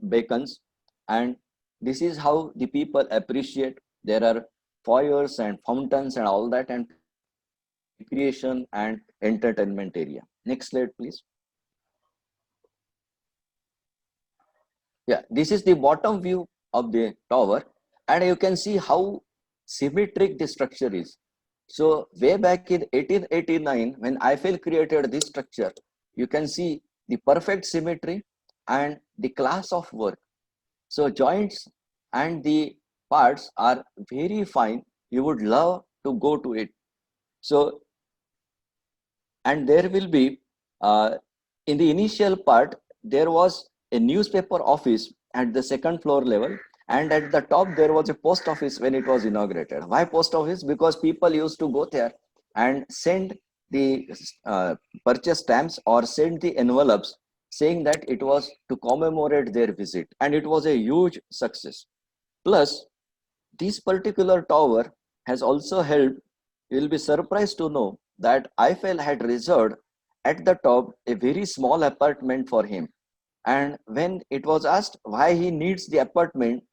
beacons, and this is how the people appreciate. There are fires and fountains and all that, and recreation and entertainment area. Next slide, please. Yeah, this is the bottom view of the tower, and you can see how symmetric the structure is. So way back in 1889, when Eiffel created this structure, you can see the perfect symmetry and the class of work. So joints and the parts are very fine. You would love to go to it. So, and there will be, in the initial part, there was a newspaper office at the second floor level, and at the top there was a post office when it was inaugurated. Why post office? Because people used to go there and send the purchase stamps or send the envelopes, saying that it was to commemorate their visit, and it was a huge success. Plus, this particular tower has also helped. You will be surprised to know that Eiffel had reserved at the top a very small apartment for him. And when it was asked why he needs the apartment,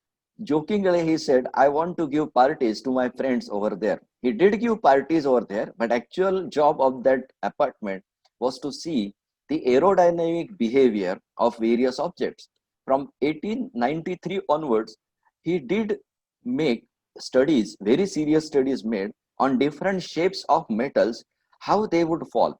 jokingly he said, I want to give parties to my friends over there. He did give parties over there, but actual job of that apartment was to see the aerodynamic behavior of various objects. From 1893 onwards, he did make studies, very serious studies made on different shapes of metals, how they would fall.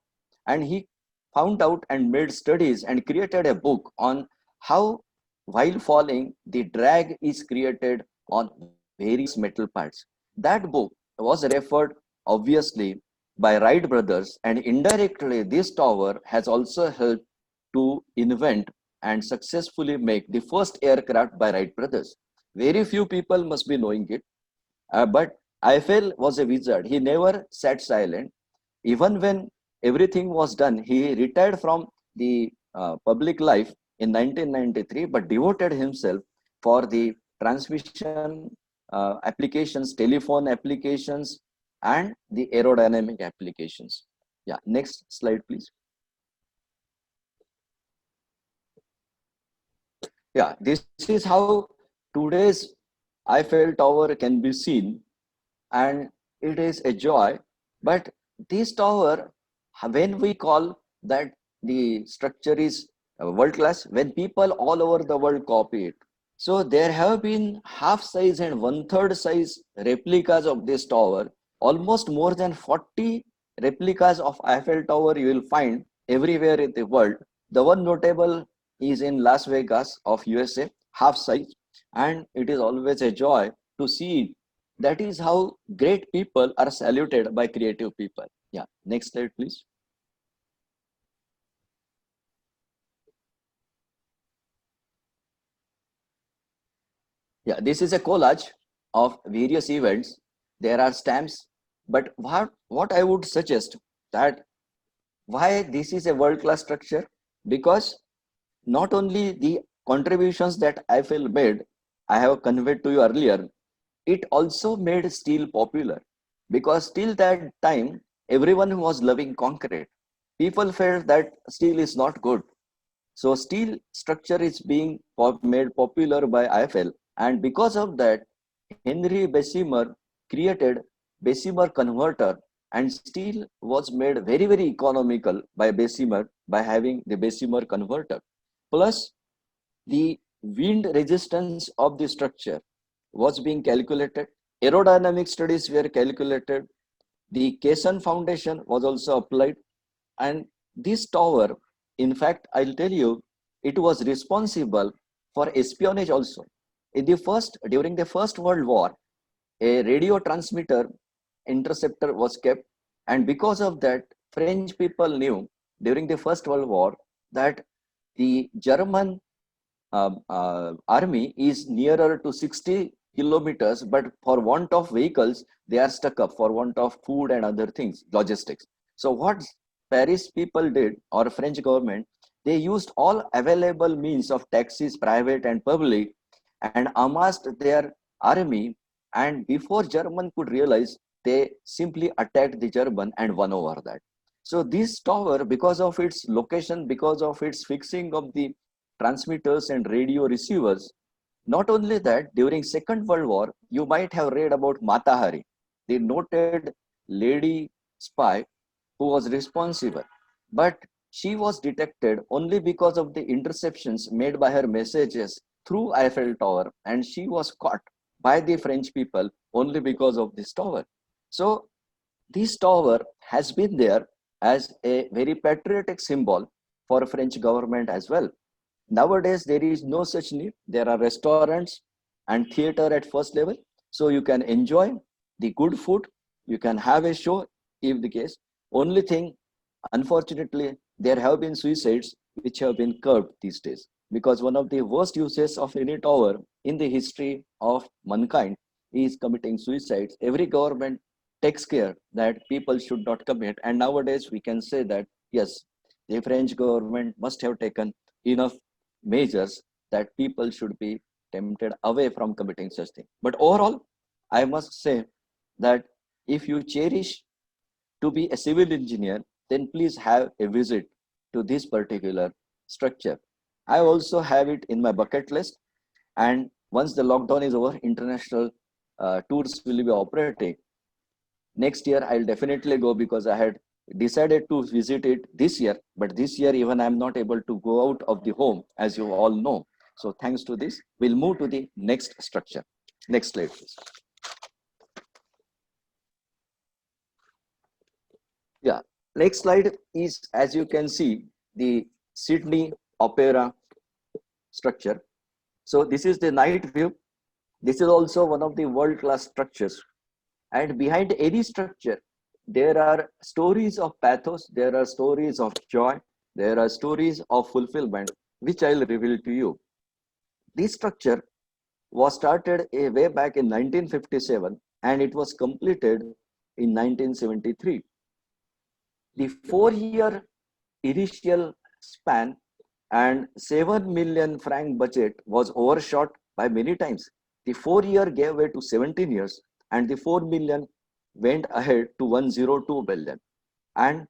And he found out and made studies and created a book on how, while falling, the drag is created on various metal parts. That book was referred obviously by Wright brothers, and indirectly this tower has also helped to invent and successfully make the first aircraft by Wright brothers. Very few people must be knowing it, but Eiffel was a wizard. He never sat silent. Even when everything was done, he retired from the public life in 1993, but devoted himself for the transmission applications, telephone applications, and the aerodynamic applications. Yeah, next slide, please. Yeah, this is how today's Eiffel Tower can be seen, and it is a joy. But this tower, when we call that the structure is world class, when people all over the world copy it. So there have been half size and one third size replicas of this tower, almost more than 40 replicas of Eiffel Tower you will find everywhere in the world. The one notable is in Las Vegas of USA, half size, and it is always a joy to see it. That is how great people are saluted by creative people. Yeah, next slide, please. Yeah, this is a collage of various events. There are stamps, but what I would suggest that why this is a world-class structure, because not only the contributions that Eiffel made, I have conveyed to you earlier, it also made steel popular, because till that time everyone was loving concrete. People felt that steel is not good. So steel structure is being made popular by Eiffel, and because of that, Henry Bessemer created Bessemer converter, and steel was made very economical by Bessemer by having the Bessemer converter. Plus, the wind resistance of the structure was being calculated. Aerodynamic studies were calculated. The Caisson foundation was also applied, and this tower, in fact, I'll tell you, it was responsible for espionage also. During the First World War, a radio transmitter interceptor was kept, And because of that, French people knew during the First World War that the German army is nearer to 60 kilometers, but for want of vehicles, they are stuck up for want of food and other things, logistics. So what Paris people did, or French government, they used all available means of taxis, private and public, and amassed their army. And before German could realize, they simply attacked the German and won over that. So this tower, because of its location, because of its fixing of the transmitters and radio receivers, not only that, during Second World War, you might have read about Mata Hari, the noted lady spy who was responsible. But she was detected only because of the interceptions made by her messages through Eiffel Tower, and she was caught by the French people only because of this tower. So this tower has been there as a very patriotic symbol for French government as well. Nowadays, there is no such need. There are restaurants and theater at first level. So you can enjoy the good food. You can have a show if the case. Only thing, unfortunately, there have been suicides which have been curbed these days, because one of the worst uses of any tower in the history of mankind is committing suicides. Every government takes care that people should not commit. And nowadays we can say that, yes, the French government must have taken enough measures that people should be tempted away from committing such thing. But overall, I must say that if you cherish to be a civil engineer, then please have a visit to this particular structure. I also have it in my bucket list. And once the lockdown is over, international tours will be operating. Next year, I'll definitely go, because I had decided to visit it this year. But this year, even I'm not able to go out of the home, as you all know. So thanks to this, we'll move to the next structure. Next slide, please. Yeah, next slide is, as you can see, the Sydney Opera structure. So this is the night view. This is also one of the world-class structures. And behind any structure, there are stories of pathos, there are stories of joy, there are stories of fulfillment, which I'll reveal to you. This structure was started way back in 1957, and it was completed in 1973. The 4-year initial span and 7 million franc budget was overshot by many times. The 4-year gave way to 17 years, and the 4 million went ahead to 102 billion. And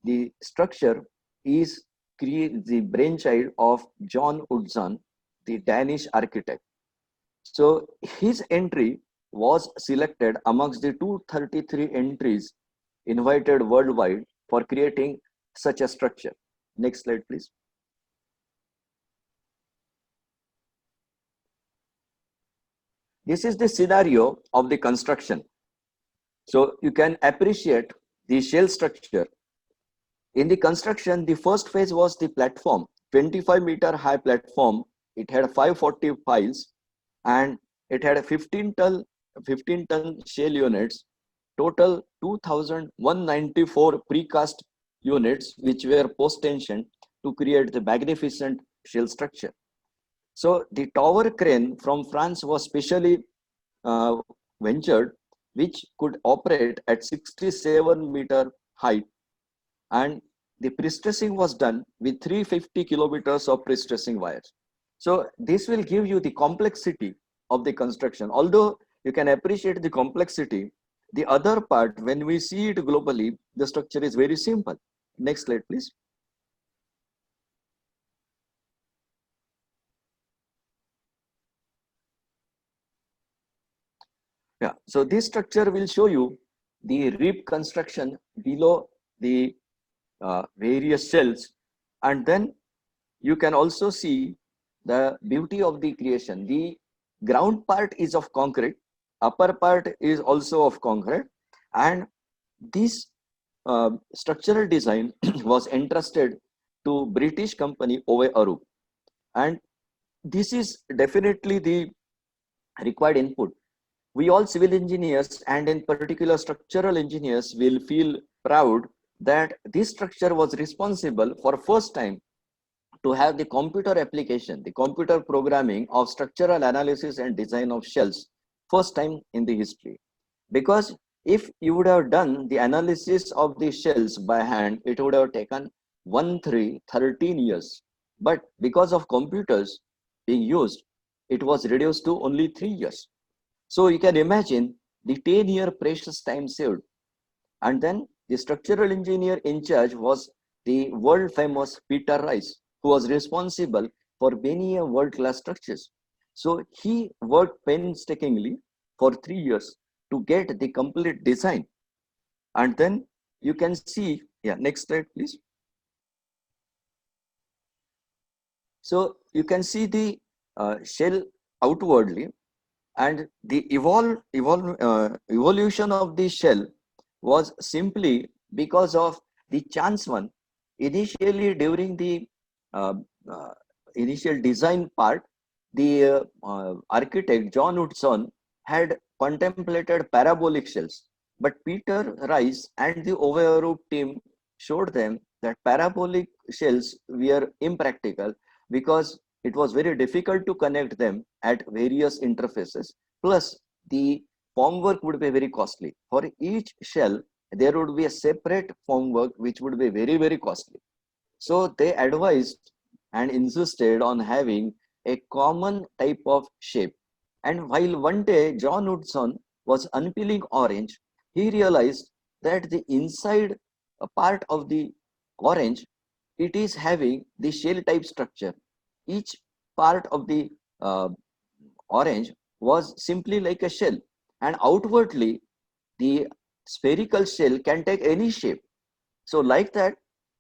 the structure is the brainchild of John Utzon, the Danish architect. So his entry was selected amongst the 233 entries invited worldwide for creating such a structure. Next slide, please. This is the scenario of the construction. So you can appreciate the shell structure. In the construction, the first phase was the platform, 25-meter high platform. It had 540 piles, and it had a 15-ton shell units, total 2,194 precast units, which were post-tensioned to create the magnificent shell structure. So the tower crane from France was specially ventured, which could operate at 67-meter height, and the pre-stressing was done with 350 kilometers of pre-stressing wires. So this will give you the complexity of the construction. Although you can appreciate the complexity, the other part, when we see it globally, the structure is very simple. Next slide, please. Yeah, so this structure will show you the rib construction below the various cells, and then you can also see the beauty of the creation. The ground part is of concrete, upper part is also of concrete, and this structural design was entrusted to British company OA Arup, and this is definitely the required input. we all civil engineers and in particular structural engineers will feel proud that this structure was responsible for first time to have the computer application, the computer programming of structural analysis and design of shells, first time in the history. Because if you would have done the analysis of the shells by hand, it would have taken 13 years. But because of computers being used, it was reduced to only 3 years. So you can imagine the 10-year precious time saved. And then the structural engineer in charge was the world famous Peter Rice, who was responsible for many world class structures. So he worked painstakingly for 3 years to get the complete design. And then you can see, yeah, next slide, please. So you can see the shell outwardly, and the evolution of the shell was simply because of the chance one. Initially, during the uh, uh, initial design part, the architect John Woodson had contemplated parabolic shells, but Peter Rice and the Overroop team showed them that parabolic shells were impractical because it was very difficult to connect them at various interfaces. Plus, the formwork would be very costly. For each shell, there would be a separate formwork which would be very, very costly. So they advised and insisted on having a common type of shape. And while one day John Woodson was unpeeling orange, he realized that the inside part of the orange, it is having the shell type structure. Each part of the uh, orange was simply like a shell, and outwardly the spherical shell can take any shape. So like that,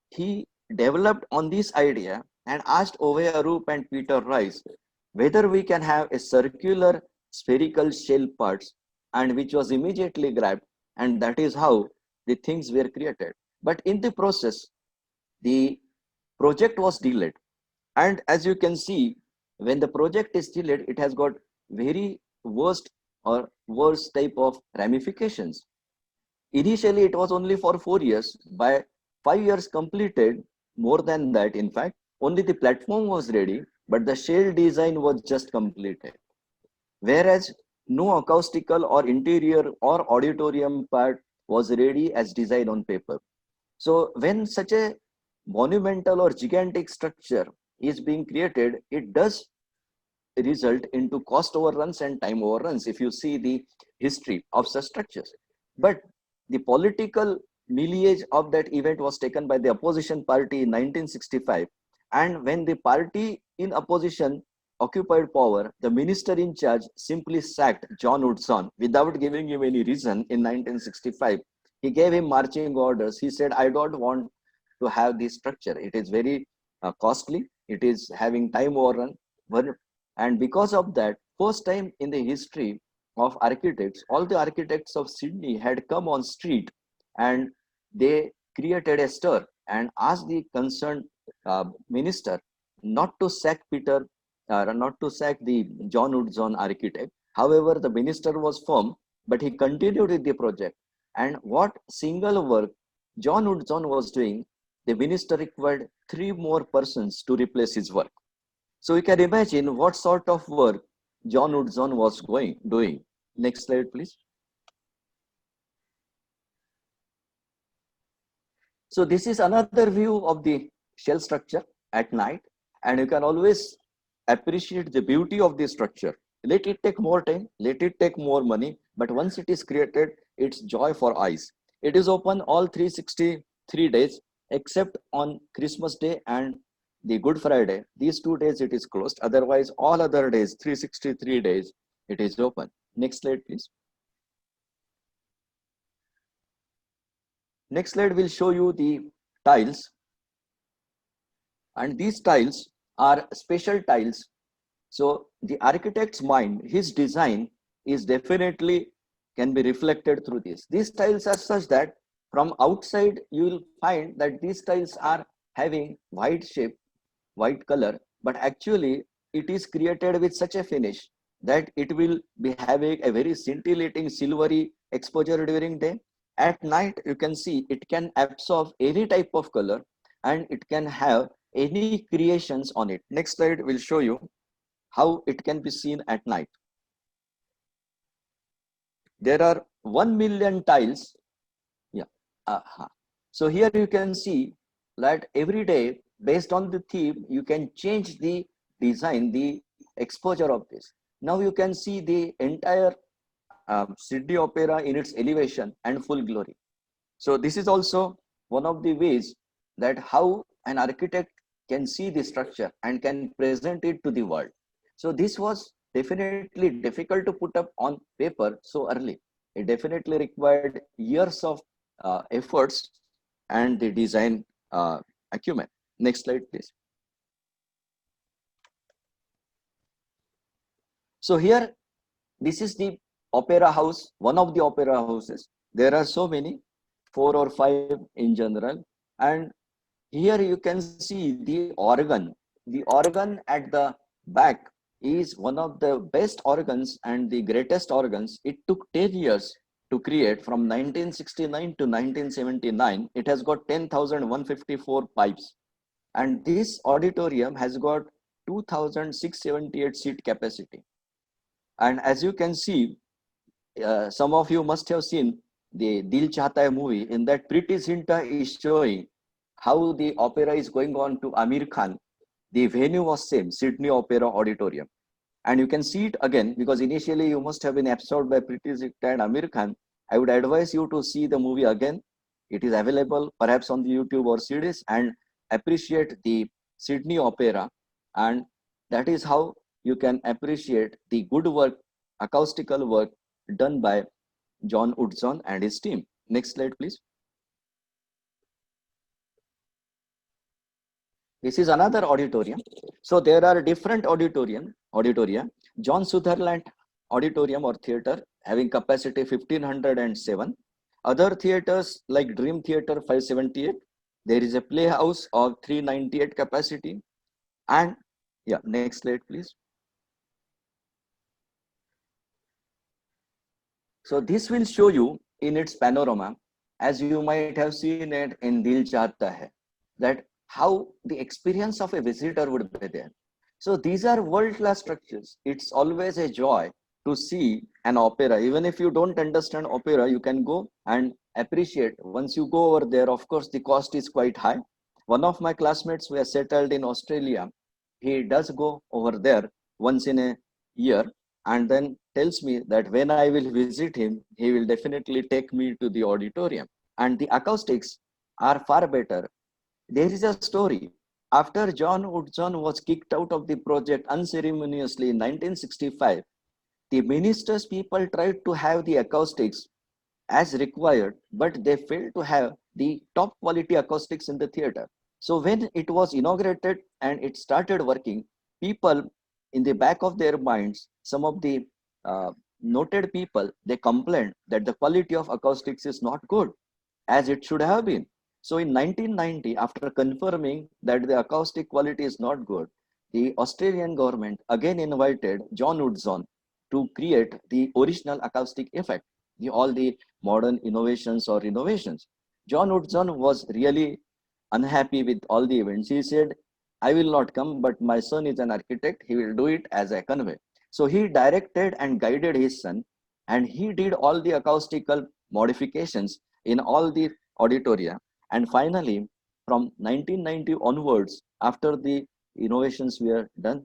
he developed on this idea and asked Overroop and Peter Rice whether we can have a circular spherical shell parts, and which was immediately grabbed, and that is how the things were created. But in the process, the project was delayed. And as you can see, when the project is delayed, it has got very worst or worse type of ramifications. Initially, it was only for 4 years. By 5 years completed, more than that, in fact, only the platform was ready, but the shell design was just completed. Whereas no acoustical or interior or auditorium part was ready as design on paper. So when such a monumental or gigantic structure is being created, it does result into cost overruns and time overruns if you see the history of such structures. But the political lineage of that event was taken by the opposition party in 1965. And when the party in opposition occupied power, the minister in charge simply sacked John Woodson without giving him any reason in 1965. He gave him marching orders. He said, I don't want to have this structure. It is very costly. It is having time overrun. And because of that, first time in the history of architects, all the architects of Sydney had come on street, and they created a stir and asked the concerned minister not to sack not to sack the John Woodson architect. However, the minister was firm, but he continued with the project. And what single work John Woodson was doing, the minister required 3 more persons to replace his work. So you can imagine what sort of work John Woodson was doing. Next slide, please. So this is another view of the shell structure at night, and you can always appreciate the beauty of the structure. Let it take more time, let it take more money, but once it is created, it's joy for eyes. It is open all 363 days except on Christmas Day and the Good Friday. These 2 days it is closed. Otherwise, all other days, 363 days, it is open. Next slide, please. Next slide will show you the tiles. And these tiles are special tiles. So the architect's mind, his design is definitely can be reflected through this. These tiles are such that from outside, you will find that these tiles are having white shape, white color, but actually it is created with such a finish that it will be having a very scintillating silvery exposure during day. At night, you can see it can absorb any type of color and it can have any creations on it. Next slide will show you how it can be seen at night. There are 1 million tiles. Yeah. So here you can see that every day, based on the theme, you can change the design, the exposure of this. Now you can see the entire Sydney Opera in its elevation and full glory. So this is also one of the ways that how an architect can see the structure and can present it to the world. So this was definitely difficult to put up on paper so early. It definitely required years of efforts and the design acumen. Next slide, please. So here, this is the opera house, one of the opera houses. There are so many, 4 or 5 in general. And here you can see the organ. The organ at the back is one of the best organs and the greatest organs. It took 10 years to create from 1969 to 1979. It has got 10,154 pipes. And this auditorium has got 2,678 seat capacity. And as you can see, some of you must have seen the Dil Chahta Hai movie. In that, Preeti Zinta is showing how the opera is going on to Amir Khan. The venue was same, Sydney Opera Auditorium. And you can see it again, because initially you must have been absorbed by Preeti Zinta and Amir Khan. I would advise you to see the movie again. It is available perhaps on the YouTube or CDs, and appreciate the Sydney Opera. And that is how you can appreciate the good work, acoustical work done by John Utzon and his team. Next slide, please. This is another auditorium. So there are different auditoria. John Sutherland Auditorium or theater having capacity 1507. Other theaters like Dream Theater 578. There is a playhouse of 398 capacity. And yeah, next slide, please. So this will show you in its panorama, as you might have seen it in Dil Chahta Hai, that how the experience of a visitor would be there. So these are world-class structures. It's always a joy to see an opera. Even if you don't understand opera, you can go and appreciate. Once you go over there, of course, the cost is quite high. One of my classmates who are settled in Australia, he does go over there once in a year, and then tells me that when I will visit him, he will definitely take me to the auditorium. And the acoustics are far better. There is a story. After John Utzon was kicked out of the project unceremoniously in 1965, the minister's people tried to have the acoustics as required, but they failed to have the top quality acoustics in the theater. So when it was inaugurated and it started working, people in the back of their minds, some of the noted people, they complained that the quality of acoustics is not good as it should have been. So in 1990, after confirming that the acoustic quality is not good, the Australian government again invited John Utzon to create the original acoustic effect, all the modern innovations or innovations. John Utzon was really unhappy with all the events. He said, I will not come, but my son is an architect. He will do it as I convey. So he directed and guided his son, and he did all the acoustical modifications in all the auditoria. And finally, from 1990 onwards, after the renovations were done,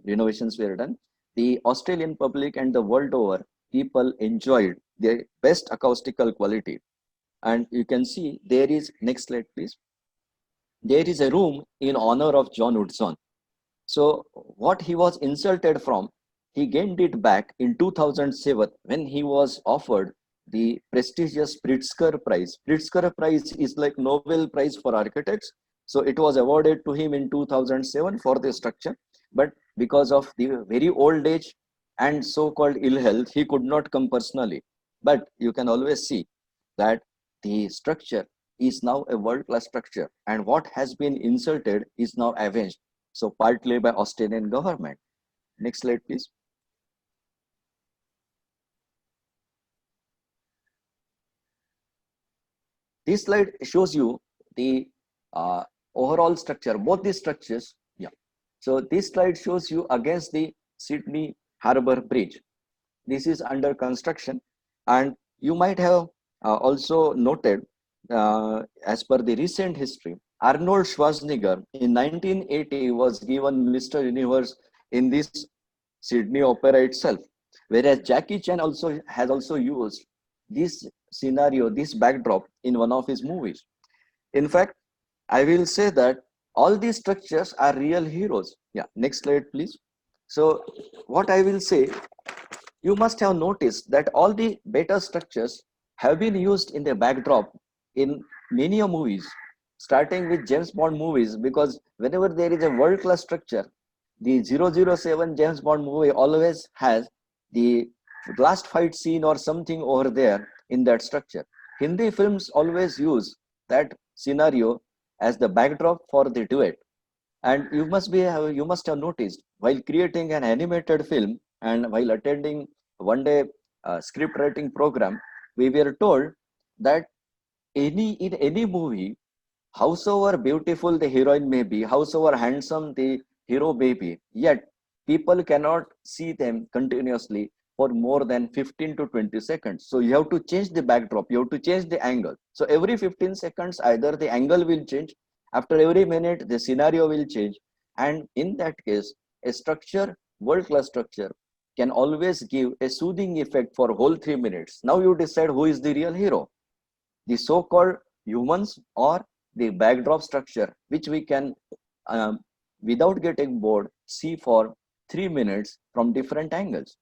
the Australian public and the world over, people enjoyed the best acoustical quality. And you can see there is, next slide please, there is a room in honor of John Utzon. So what he was insulted from, he gained it back in 2007 when he was offered the prestigious Pritzker Prize. Pritzker Prize is like Nobel Prize for architects. So it was awarded to him in 2007 for the structure, but because of the very old age and so-called ill health, he could not come personally. But you can always see that the structure is now a world-class structure, and what has been insulted is now avenged. So partly by Australian government. Next slide, please. this slide shows you the overall structure, both the structures. Yeah. So this slide shows you against the Sydney Harbour Bridge. This is under construction, and you might have also noted, as per the recent history, Arnold Schwarzenegger in 1980 was given Mr. Universe in this Sydney Opera itself, whereas Jackie Chan has also used this scenario, this backdrop in one of his movies. In fact, I will say that all these structures are real heroes. Yeah, next slide, please. So, what I will say, you must have noticed that all the beta structures have been used in the backdrop in many movies, starting with James Bond movies, because whenever there is a world-class structure, the 007 James Bond movie always has the last fight scene or something over there in that structure. Hindi films always use that scenario as the backdrop for the duet. And you must have noticed, while creating an animated film and while attending one day script writing program, we were told that in any movie, howsoever beautiful the heroine may be, howsoever handsome the hero may be, yet people cannot see them continuously for more than 15 to 20 seconds. So you have to change the backdrop, you have to change the angle. So every 15 seconds, either the angle will change, after every minute, the scenario will change. And in that case, a structure, world-class structure, can always give a soothing effect for whole 3 minutes. Now you decide who is the real hero, the so-called humans or the backdrop structure, which we can, without getting bored, see for 3 minutes from different angles.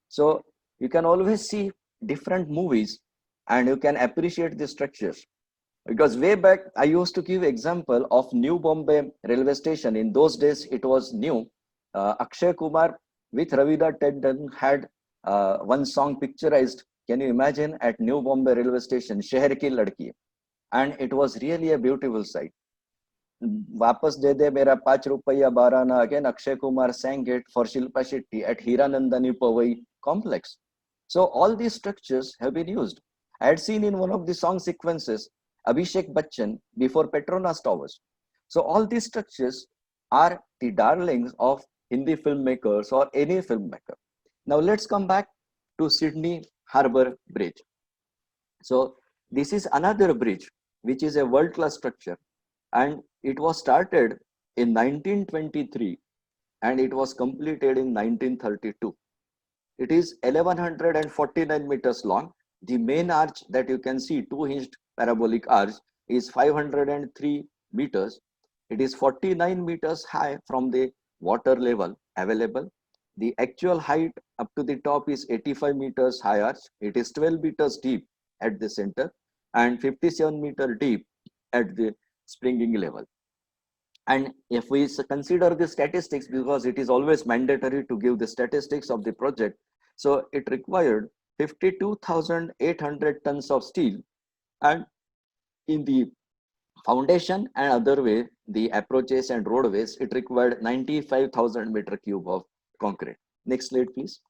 So you can always see different movies and you can appreciate the structures. Because way back, I used to give example of New Bombay railway station. In those days, it was new. Akshay Kumar with Ravida Tandon had one song picturized. Can you imagine at New Bombay railway station, Sheher Ki Ladki? And it was really a beautiful sight. Vapas De De Mera 5 Rupeya 12 Again, Akshay Kumar sang it for Shilpa Shetty at Hiranandani Powai complex. So all these structures have been used. I had seen in one of the song sequences Abhishek Bachchan before Petronas Towers. So all these structures are the darlings of Hindi filmmakers or any filmmaker. Now let's come back to Sydney Harbour Bridge. So this is another bridge which is a world-class structure, and it was started in 1923 and it was completed in 1932. It is 1149 meters long. The main arch that you can see, two-hinged parabolic arch, is 503 meters. It is 49 meters high from the water level available. The actual height up to the top is 85 meters high arch. It is 12 meters deep at the center and 57 meter deep at the springing level. And if we consider the statistics, because it is always mandatory to give the statistics of the project, so it required 52,800 tons of steel, and in the foundation and other way, the approaches and roadways, it required 95,000 meter cube of concrete. Next slide, please.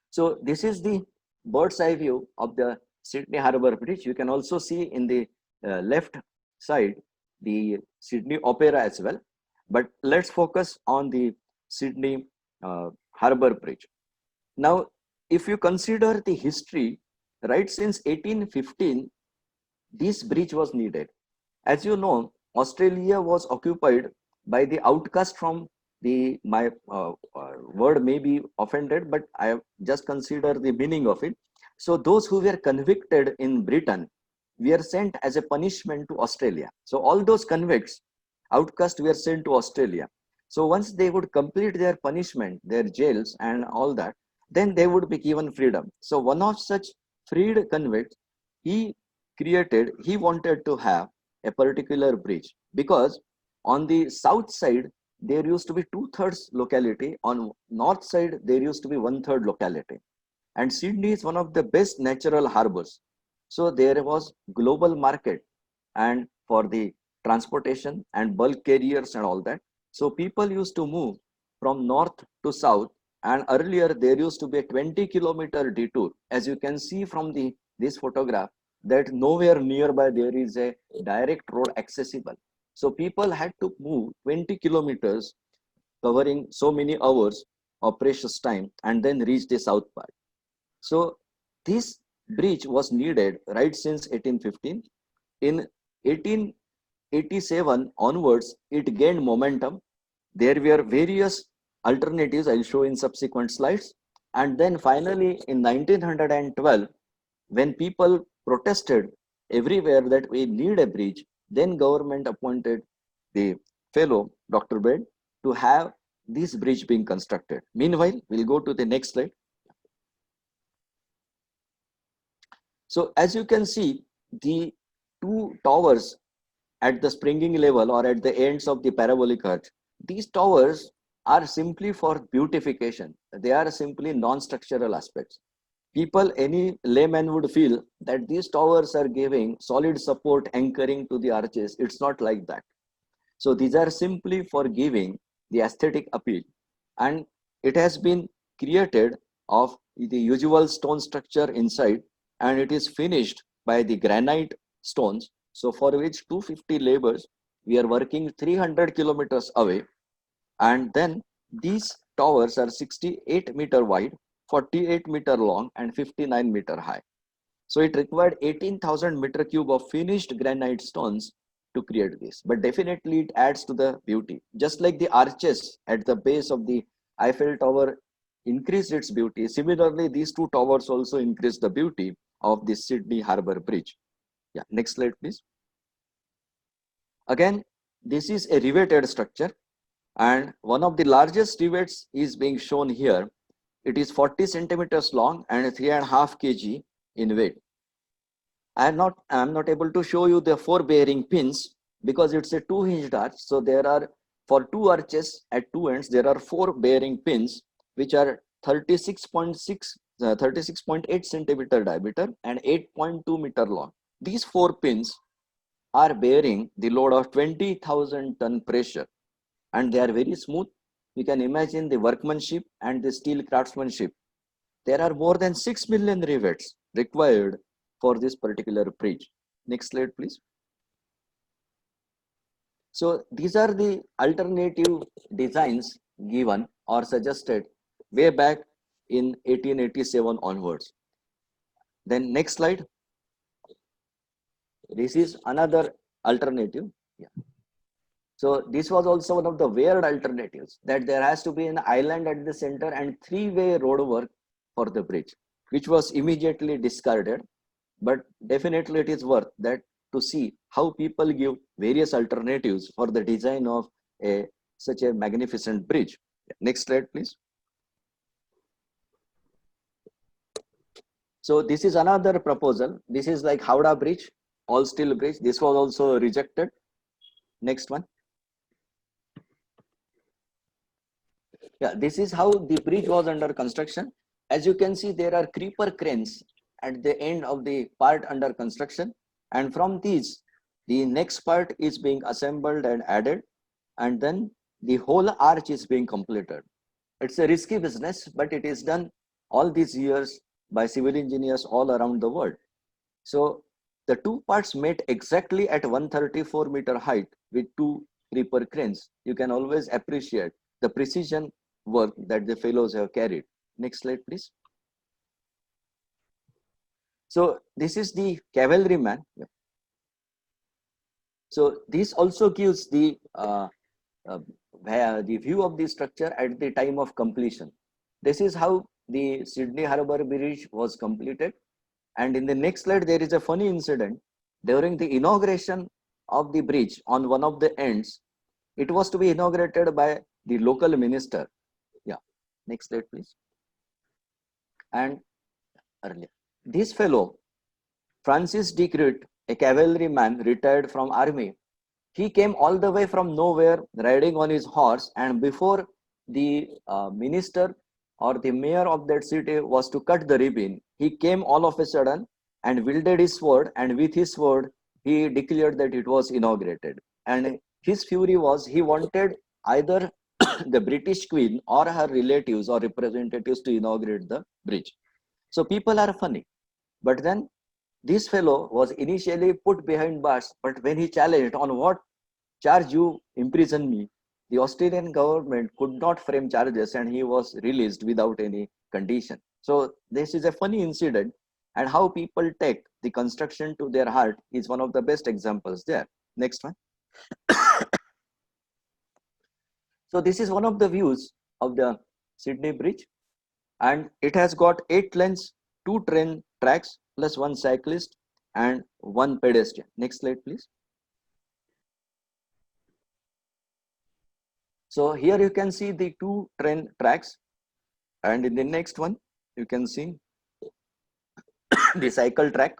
So this is the bird's eye view of the Sydney Harbour Bridge. You can also see in the left side the Sydney Opera as well. But let's focus on the Sydney Harbour Bridge. Now, if you consider the history, right since 1815, this bridge was needed. As you know, Australia was occupied by the outcast from the, my word may be offended, but I have just consider the meaning of it. So those who were convicted in Britain were sent as a punishment to Australia. So all those convicts, outcasts, were sent to Australia. So once they would complete their punishment, their jails and all that, then they would be given freedom. So one of such freed convicts, he wanted to have a particular bridge, because on the south side, there used to be 2/3 locality. On north side, there used to be 1/3 locality. And Sydney is one of the best natural harbors. So there was global market and for the transportation and bulk carriers and all that. So people used to move from north to south And earlier there used to be a 20-kilometer detour. As you can see from this photograph, that nowhere nearby there is a direct road accessible. So people had to move 20 kilometers, covering so many hours of precious time, and then reach the south part. So this bridge was needed right since 1815. In 1887 onwards, it gained momentum. There were various alternatives I'll show in subsequent slides. And then finally in 1912, when people protested everywhere that we need a bridge, then government appointed the fellow, Dr. Bed, to have this bridge being constructed. Meanwhile, we'll go to the next slide. So as you can see, the two towers at the springing level or at the ends of the parabolic arch, these towers are simply for beautification. They are simply non-structural aspects. People, any layman would feel that these towers are giving solid support anchoring to the arches. It's not like that. So these are simply for giving the aesthetic appeal. And it has been created of the usual stone structure inside, and it is finished by the granite stones. So for which 250 laborers, we are working 300 kilometers away. And then these towers are 68-meter wide, 48-meter long, and 59-meter high. So it required 18,000 meter cube of finished granite stones to create this. But definitely it adds to the beauty. Just like the arches at the base of the Eiffel Tower increased its beauty, similarly these two towers also increased the beauty of the Sydney Harbour Bridge. Yeah, next slide please. Again, this is a riveted structure, and one of the largest rivets is being shown here. It is 40 centimeters long and 3.5 kg in weight. I am not able to show you the 4 bearing pins because it's a 2-hinged arch. So there are, for 2 arches at 2 ends, there are 4 bearing pins which are 36.8 centimeter diameter and 8.2 meter long. These 4 pins are bearing the load of 20,000 ton pressure, and they are very smooth. You can imagine the workmanship and the steel craftsmanship. There are more than 6 million rivets required for this particular bridge. Next slide, please. So these are the alternative designs given or suggested way back in 1887 onwards. Then next slide. This is another alternative. Yeah. So this was also one of the weird alternatives, that there has to be an island at the center and 3-way road work for the bridge, which was immediately discarded. But definitely it is worth that to see how people give various alternatives for the design of such a magnificent bridge. Next slide, please. So this is another proposal. This is like Howrah Bridge, all steel bridge. This was also rejected. Next one. Yeah, this is how the bridge was under construction. As you can see, there are creeper cranes at the end of the part under construction, and from these the next part is being assembled and added, and then the whole arch is being completed. It's a risky business, but it is done all these years by civil engineers all around the world. So the 2 parts met exactly at 134-meter height with 2 creeper cranes. You can always appreciate the precision work that the fellows have carried. Next slide, please. So this is the cavalryman. So this also gives the view of the structure at the time of completion. This is how the Sydney Harbour Bridge was completed. And in the next slide, there is a funny incident. During the inauguration of the bridge on one of the ends, it was to be inaugurated by the local minister. Yeah, next slide, please. And earlier, this fellow, Francis de Crute, a cavalryman retired from army, he came all the way from nowhere riding on his horse, and before the minister or the mayor of that city was to cut the ribbon, he came all of a sudden and wielded his sword, and with his sword he declared that it was inaugurated. And his fury was, he wanted either the British Queen or her relatives or representatives to inaugurate the bridge. So people are funny. But then this fellow was initially put behind bars, but when he challenged on what charge you imprison me, the Australian government could not frame charges and he was released without any condition. So this is a funny incident, and how people take the construction to their heart is one of the best examples there. Next one. So this is one of the views of the Sydney Bridge, and it has got 8 lanes, 2 train tracks plus 1 cyclist and 1 pedestrian. Next slide, please. So here you can see the 2 train tracks, and in the next one you can see the cycle track.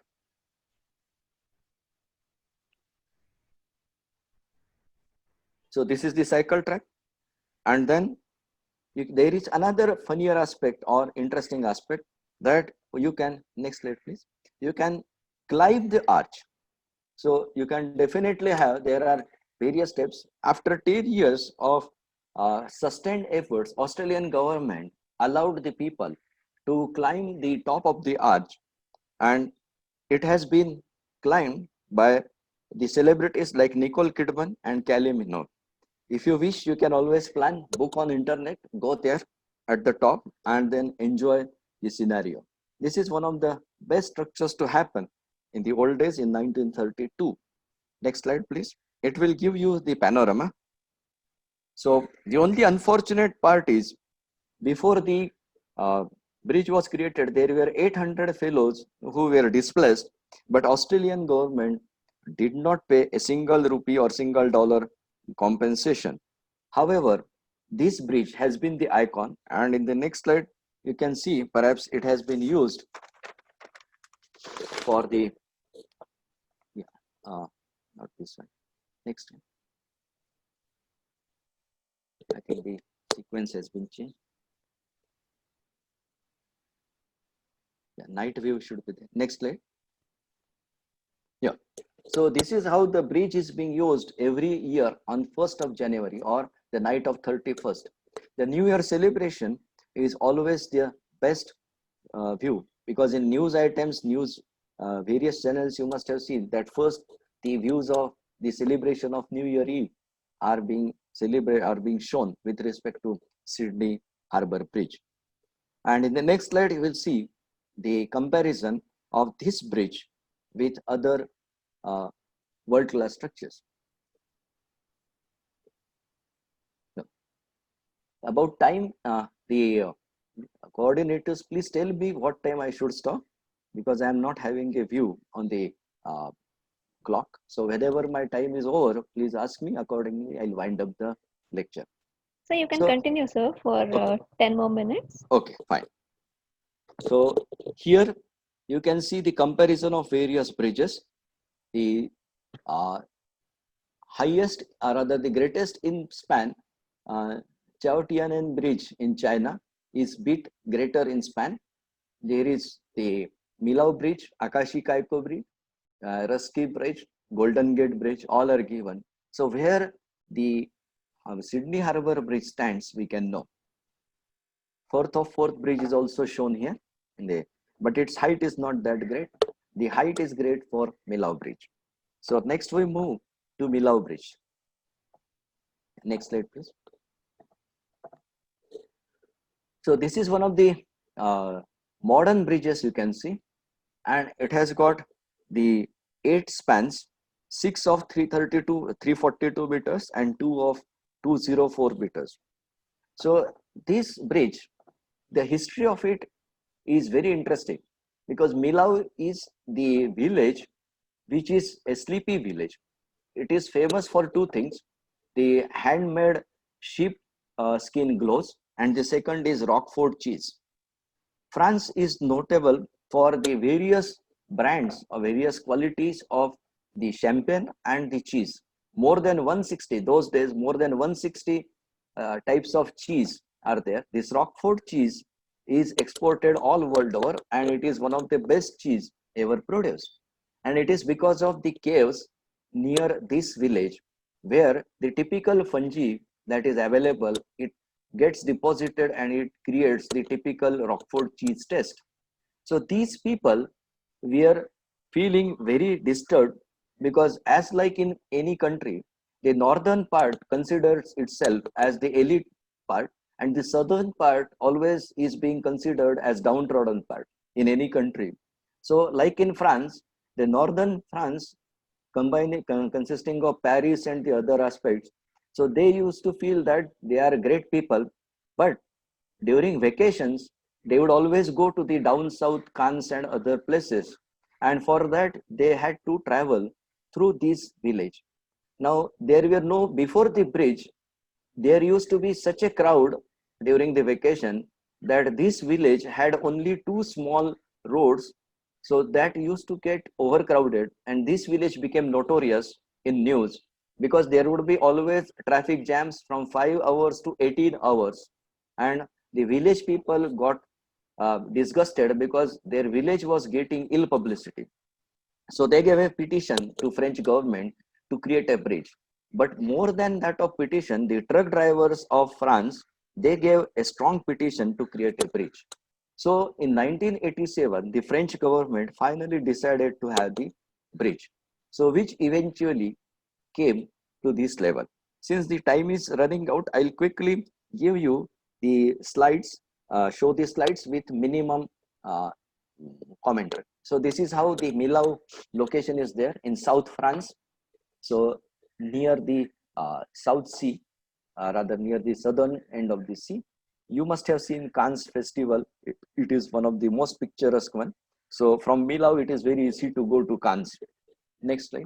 So this is the cycle track, and then there is another funnier aspect or interesting aspect that you can, next slide please, you can climb the arch. So you can definitely have, there are various steps. After 10 years of sustained efforts, Australian government allowed the people to climb the top of the arch, and it has been climbed by the celebrities like Nicole Kidman and Kylie Minogue. If you wish, you can always plan, book on internet, go there at the top and then enjoy the scenario. This is one of the best structures to happen in the old days in 1932. Next slide, please. It will give you the panorama. So the only unfortunate part is, before the bridge was created, there were 800 fellows who were displaced, but Australian government did not pay a single rupee or single dollar compensation. However, this bridge has been the icon, and in the next slide you can see perhaps it has been used for the not this one, next one. I think the sequence has been changed. Yeah, night view should be there. Next slide. Yeah. So this is how the bridge is being used every year on 1st of January or the night of 31st. The New Year celebration is always the best view, because in news items, various channels, you must have seen that first the views of the celebration of New Year Eve are being shown with respect to Sydney Harbour Bridge. And in the next slide, you will see the comparison of this bridge with other world-class structures. About time, the coordinators, please tell me what time I should stop, because I am not having a view on the clock. So whenever my time is over, please ask me. Accordingly, I'll wind up the lecture. So you can So- continue, sir, for 10 more minutes. Okay, fine. So here you can see the comparison of various bridges. The highest, or rather the greatest in span, Chaotianan Bridge in China is bit greater in span. There is the Milao Bridge, Akashi Kaiko Bridge, Rusky Bridge, Golden Gate Bridge, all are given. So where the Sydney Harbour Bridge stands, we can know. Firth of Forth Bridge is also shown here, but its height is not that great. The height is great for Milao Bridge. So next we move to Milao Bridge. Next slide, please. So this is one of the modern bridges you can see, and it has got the 8 spans, 6 of 342 meters and 2 of 204 meters. So this bridge, the history of it is very interesting, because Milao is the village which is a sleepy village. It is famous for 2 things: the handmade sheep skin gloves, and the second is Roquefort cheese. France is notable for the various brands or various qualities of the champagne and the cheese. More than 160, those days, more than 160 types of cheese are there. This Roquefort cheese is exported all world over, and it is one of the best cheese ever produced. And it is because of the caves near this village, where the typical fungi that is available, it gets deposited and it creates the typical Roquefort cheese taste. So these people were feeling very disturbed because, as like in any country, the northern part considers itself as the elite part, and the southern part always is being considered as downtrodden part in any country. So, like in France, the northern France consisting of Paris and the other aspects. So they used to feel that they are great people, but during vacations, they would always go to the down south Cannes and other places. And for that, they had to travel through this village. Now, there were no, before the bridge, there used to be such a crowd during the vacation that this village had only two small roads, so that used to get overcrowded, and this village became notorious in news because there would be always traffic jams from 5 hours to 18 hours, and the village people got disgusted because their village was getting ill publicity. So they gave a petition to French government to create a bridge. But more than that of petition, the truck drivers of France, they gave a strong petition to create a bridge. So in 1987, the French government finally decided to have the bridge. So which eventually came to this level. Since the time is running out, I'll quickly give you the slides, show the slides with minimum commentary. So this is how the Millau location is there in South France. So near the South Sea, rather near the southern end of the sea. You must have seen Cannes Festival. It is one of the most picturesque one. So from Millau, it is very easy to go to Cannes. Next slide.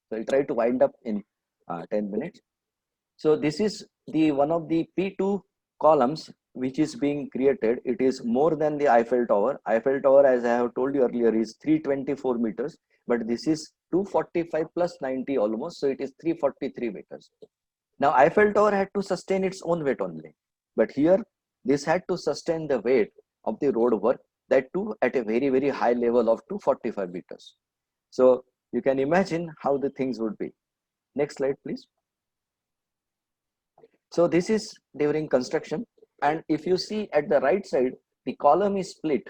So I'll try to wind up in 10 minutes. So this is the one of the P2 columns which is being created. It is more than the Eiffel Tower. Eiffel Tower, as I have told you earlier, is 324 meters, but this is 245 plus 90 almost, so it is 343 meters. Now Eiffel Tower had to sustain its own weight only, but here this had to sustain the weight of the road work, that too at a very, very high level of 245 meters. So you can imagine how the things would be. Next slide, please. So this is during construction, and if you see at the right side, the column is split.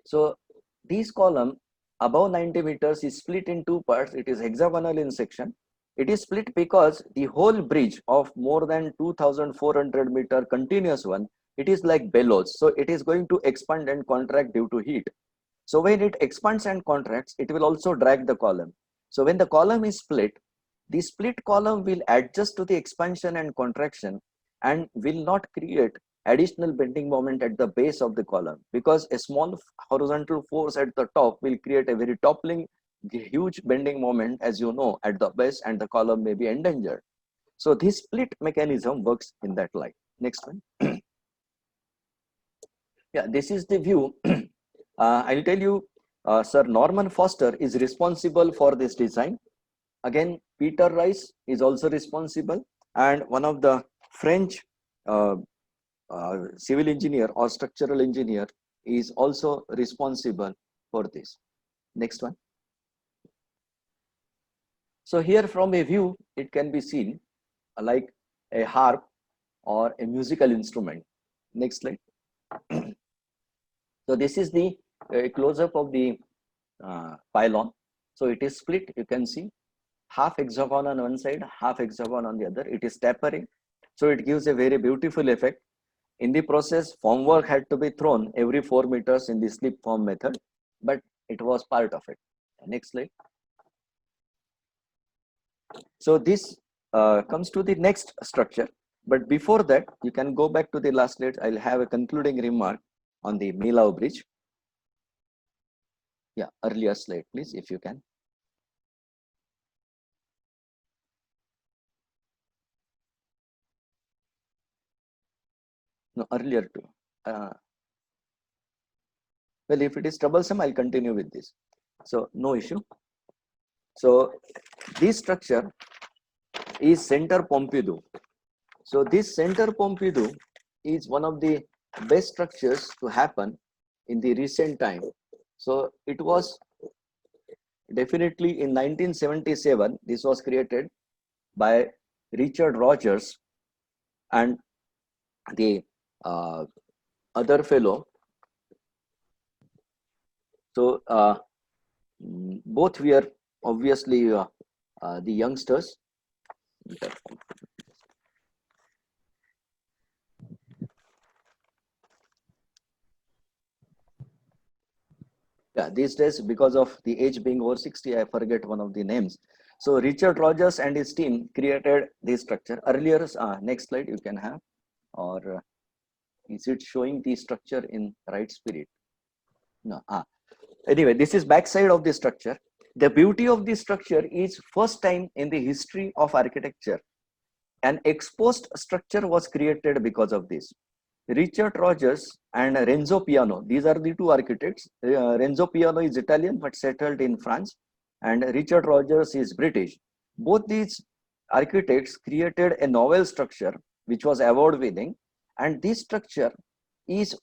So this column above 90 meters is split in two parts. It is hexagonal in section. It is split because the whole bridge of more than 2,400 meter continuous one, it is like bellows. So it is going to expand and contract due to heat. So when it expands and contracts, it will also drag the column. So when the column is split, the split column will adjust to the expansion and contraction and will not create additional bending moment at the base of the column, because a small horizontal force at the top will create a very toppling, huge bending moment, as you know, at the base, and the column may be endangered. So this split mechanism works in that light. Next one. Yeah, this is the view. I'll tell you, Sir Norman Foster is responsible for this design. Again, Peter Rice is also responsible, and one of the French civil engineer or structural engineer is also responsible for this. Next one. So here from a view, it can be seen like a harp or a musical instrument. Next slide. So this is the close-up of the pylon. So it is split, you can see, half hexagon on one side, half hexagon on the other. It is tapering, so it gives a very beautiful effect. In the process, formwork had to be thrown every 4 meters in the slip form method, but it was part of it. Next slide. So this comes to the next structure, but before that, you can go back to the last slide. I'll have a concluding remark on the Millau Bridge. Yeah, earlier slide, please, if you can. No, earlier too. Well, if it is troublesome, I'll continue with this. So no issue. So this structure is Center Pompidou. So this Center Pompidou is one of the best structures to happen in the recent time. So it was definitely in 1977, this was created by Richard Rogers and the other fellow. So both were obviously the youngsters. Yeah, these days, because of the age being over 60, I forget one of the names. So Richard Rogers and his team created this structure. Earlier, next slide you can have, or is it showing the structure in right spirit? No. Anyway, this is backside of the structure. The beauty of this structure is first time in the history of architecture, an exposed structure was created because of this. Richard Rogers and Renzo Piano, these are the two architects. Renzo Piano is Italian but settled in France, and Richard Rogers is British. Both these architects created a novel structure which was award winning, and this structure is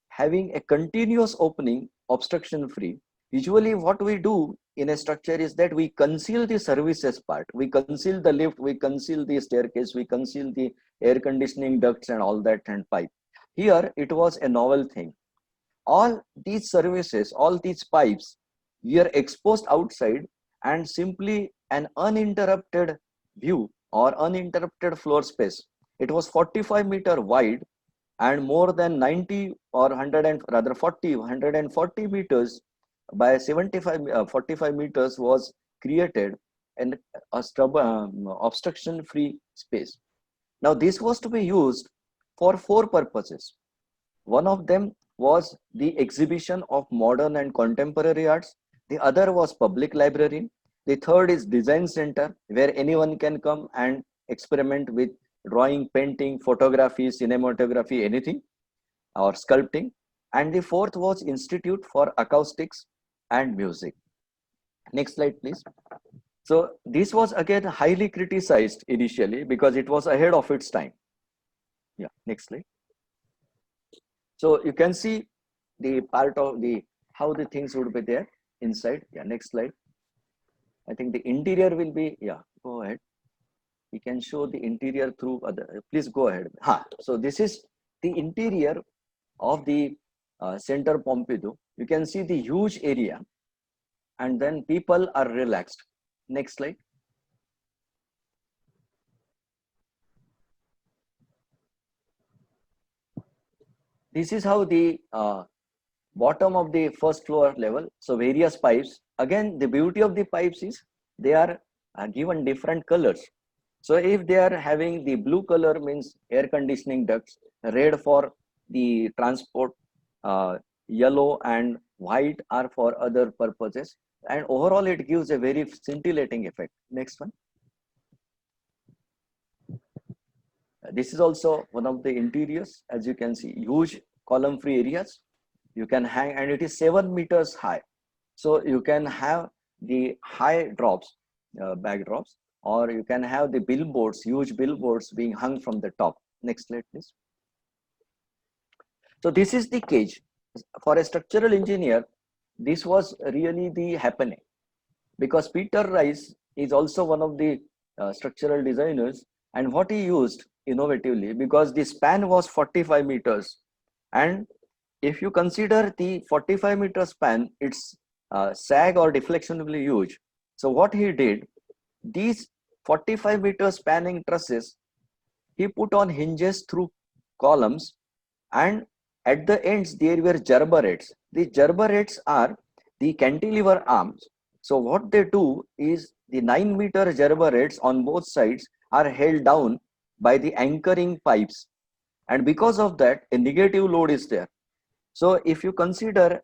having a continuous opening, obstruction free. Usually what we do in a structure is that we conceal the services part, we conceal the lift, we conceal the staircase, we conceal the air conditioning ducts and all that and pipe. Here it was a novel thing. All these services, all these pipes were exposed outside, and simply an uninterrupted view or uninterrupted floor space. It was 45-meter wide and more than 90 or 100 and rather 140 meters by 45 meters was created, and a obstruction free space. Now this was to be used for 4 purposes. One of them was the exhibition of modern and contemporary arts. The other was public library. The third is design center, where anyone can come and experiment with drawing, painting, photography, cinematography, anything, or sculpting. And the fourth was institute for acoustics and music. Next slide, please. So this was again highly criticized initially because it was ahead of its time. Yeah, next slide. So you can see the part of the how the things would be there inside. Yeah, next slide. I think the interior will be, yeah, go ahead. We can show the interior through other, please go ahead. So this is the interior of the Center Pompidou. You can see the huge area, and then people are relaxed. Next slide. This is how the bottom of the first floor level. So various pipes. Again, the beauty of the pipes is they are given different colors. So if they are having the blue color means air conditioning ducts, red for the transport, yellow and white are for other purposes, and overall it gives a very scintillating effect. Next one. This is also one of the interiors. As you can see, huge column free areas. You can hang, and it is 7 meters high. So you can have the high drops, backdrops, or you can have the billboards, huge billboards being hung from the top. Next slide, please. So this is the cage. For a structural engineer, this was really the happening, because Peter Rice is also one of the structural designers, and what he used innovatively, because the span was 45 meters, and if you consider the 45-meter span, its sag or deflection will be huge. So what he did, these 45-meter spanning trusses, he put on hinges through columns, and at the ends there were gerberates. The gerberates are the cantilever arms. So what they do is the 9-meter gerberates on both sides are held down by the anchoring pipes, and because of that a negative load is there. So if you consider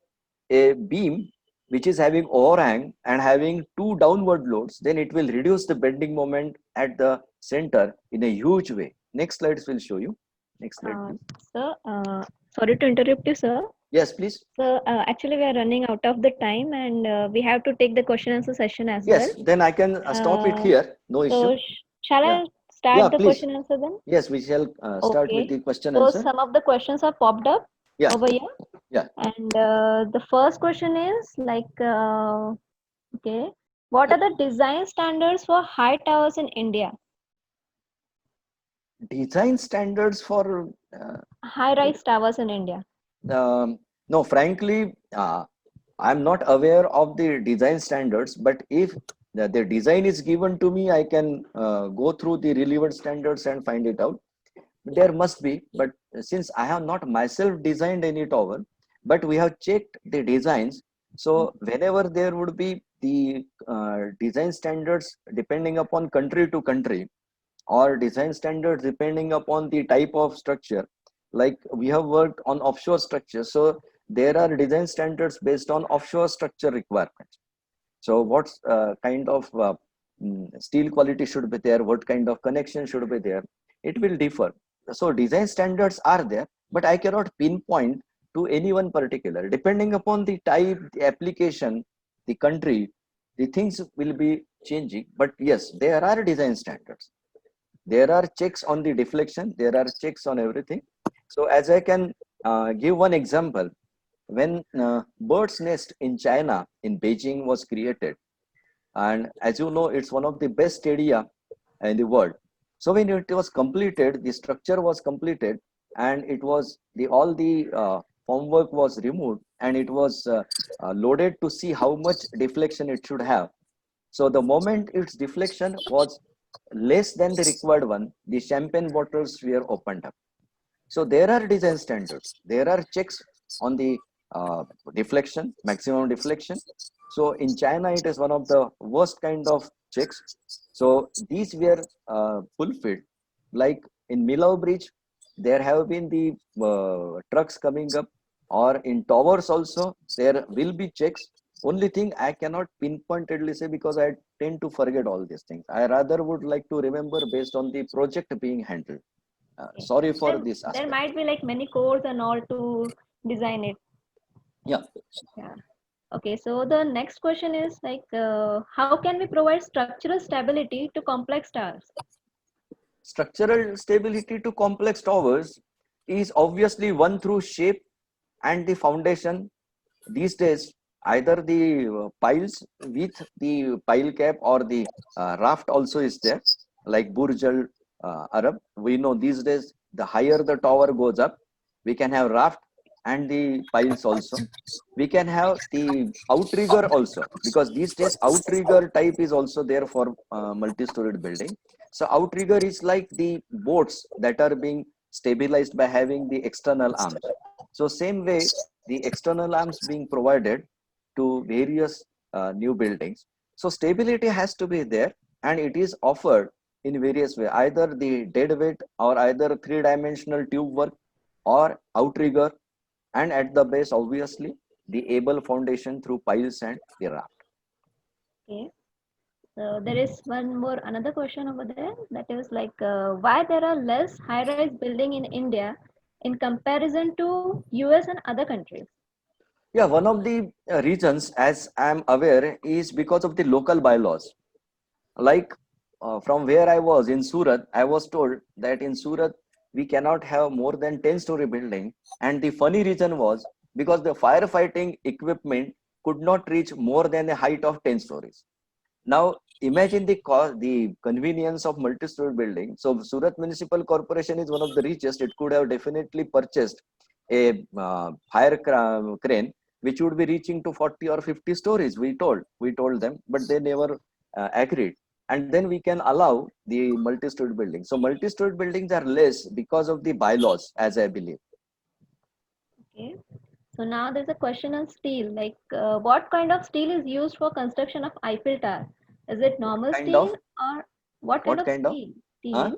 a beam which is having overhang and having 2 downward loads, then it will reduce the bending moment at the center in a huge way. Next slides will show you. Next slide, please. Sir, sorry to interrupt you, sir. Yes, please. So actually we are running out of the time, and we have to take the question answer session as well. Yes, then I can stop it here. No So issue. shall Yeah. I start Yeah, the please. question answer then? Yes, we shall start with the question So answer. some of the questions are popped up over here. Yeah. And the first question is like, okay, what are the design standards for high towers in India? Design standards for High-rise towers in India. no, frankly, I'm not aware of the design standards, but if the design is given to me, I can go through the relevant standards and find it out. There must be, but since I have not myself designed any tower, but we have checked the designs. So whenever there would be the design standards depending upon country to country, or design standards depending upon the type of structure, like we have worked on offshore structures, so there are design standards based on offshore structure requirements. So what kind of steel quality should be there, what kind of connection should be there, it will differ. So design standards are there, but I cannot pinpoint to any one particular. Depending upon the type, the application, the country, the things will be changing. But yes, there are design standards. There are checks on the deflection, there are checks on everything. So as I can give one example, when bird's nest in China in Beijing was created, and as you know, it's one of the best area in the world. So when it was completed, the structure was completed, and it was the all the formwork was removed, and it was loaded to see how much deflection it should have. So the moment its deflection was less than the required one, the champagne bottles were opened up. So there are design standards. There are checks on the deflection, maximum deflection. So in China, it is one of the worst kind of checks. So these were fulfilled. Like in Millau Bridge, there have been the trucks coming up, or in towers also, there will be checks. Only thing I cannot pinpointedly say, because I tend to forget all these things. I rather would like to remember based on the project being handled. Okay. Sorry for There, this there aspect. might be like many codes and all to design it. Yeah. Yeah. Okay, so the next question is like, how can we provide structural stability to complex towers? Structural stability to complex towers is obviously one through shape and the foundation. These days, either the piles with the pile cap or the raft also is there, like Burj Al Arab. We know these days, the higher the tower goes up, we can have raft and the piles also. We can have the outrigger also, because these days outrigger type is also there for multi-storied building. So outrigger is like the boats that are being stabilized by having the external arms. So same way, the external arms being provided to various new buildings. So stability has to be there, and it is offered in various way, either the dead weight or either three-dimensional tube work or outrigger, and at the base obviously the able foundation through piles and the raft. Okay. So there is another question over there, that is like, why there are less high-rise building in India in comparison to US and other countries? Yeah, one of the reasons, as I am aware, is because of the local bylaws. Like from where I was in Surat, I was told that in Surat we cannot have more than 10-story building, and the funny reason was because the firefighting equipment could not reach more than a height of 10 stories. Now imagine the cost, the convenience of multi-story building. So Surat Municipal Corporation is one of the richest. It could have definitely purchased a higher crane which would be reaching to 40 or 50 stories. We told them, but they never agreed. And then we can allow the multi-story buildings. So multi-story buildings are less because of the bylaws, as I believe. Okay. So now there's a question on steel, like, what kind of steel is used for construction of Eiffel Tower? Is it normal Kind steel, of or what kind what of kind of steel? huh?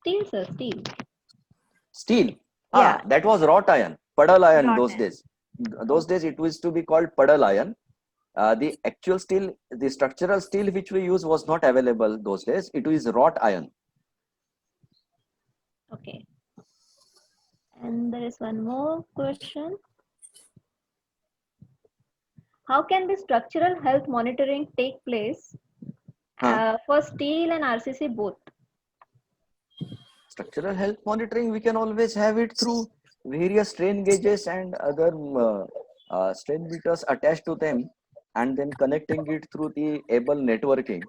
Steel, sir, steel. Steel. Yeah, That was wrought iron, puddle iron wrought those iron. days. Those days it was to be called puddle iron. The actual steel, the structural steel which we use was not available those days. It is wrought iron. Okay. And there is one more question. How can the structural health monitoring take place Huh? for steel and RCC both? Structural health monitoring, we can always have it through various strain gauges and other strain meters attached to them, and then connecting it through the able networking.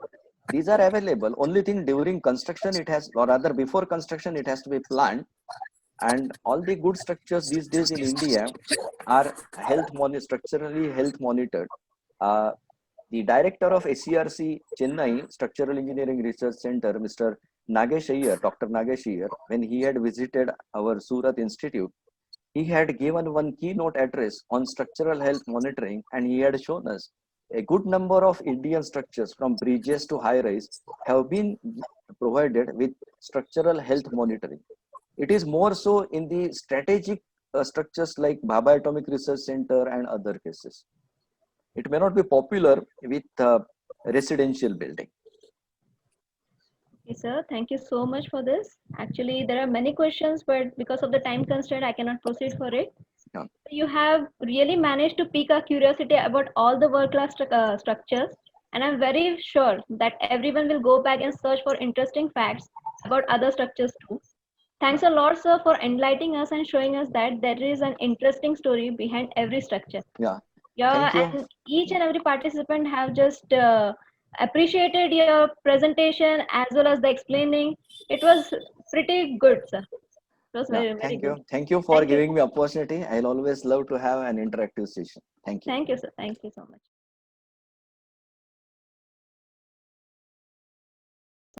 These are available. Only thing during construction it has, or rather before construction it has to be planned. And all the good structures these days in India are structurally health monitored. The director of SCRC Chennai Structural Engineering Research Center, Mr. Nagesh Iyer, Dr. Nagesh Iyer, when he had visited our Surat Institute, he had given one keynote address on structural health monitoring, and he had shown us a good number of Indian structures from bridges to high rise have been provided with structural health monitoring. It is more so in the strategic structures like Bhabha Atomic Research Center and other cases. It may not be popular with residential building. Okay, sir. Thank you so much for this. Actually, there are many questions, but because of the time constraint, I cannot proceed for it. Yeah. You have really managed to pique our curiosity about all the world-class structures, and I'm very sure that everyone will go back and search for interesting facts about other structures too. Thanks a lot, sir, for enlightening us and showing us that there is an interesting story behind every structure. Yeah. Yeah, Thank you. and each and every participant have just appreciated your presentation as well as the explaining. It was pretty good, sir. It was Yeah. very, very Thank good. you. Thank you for Thank you. giving me opportunity. I'll always love to have an interactive session. Thank you. Thank you, sir. Thank you so much.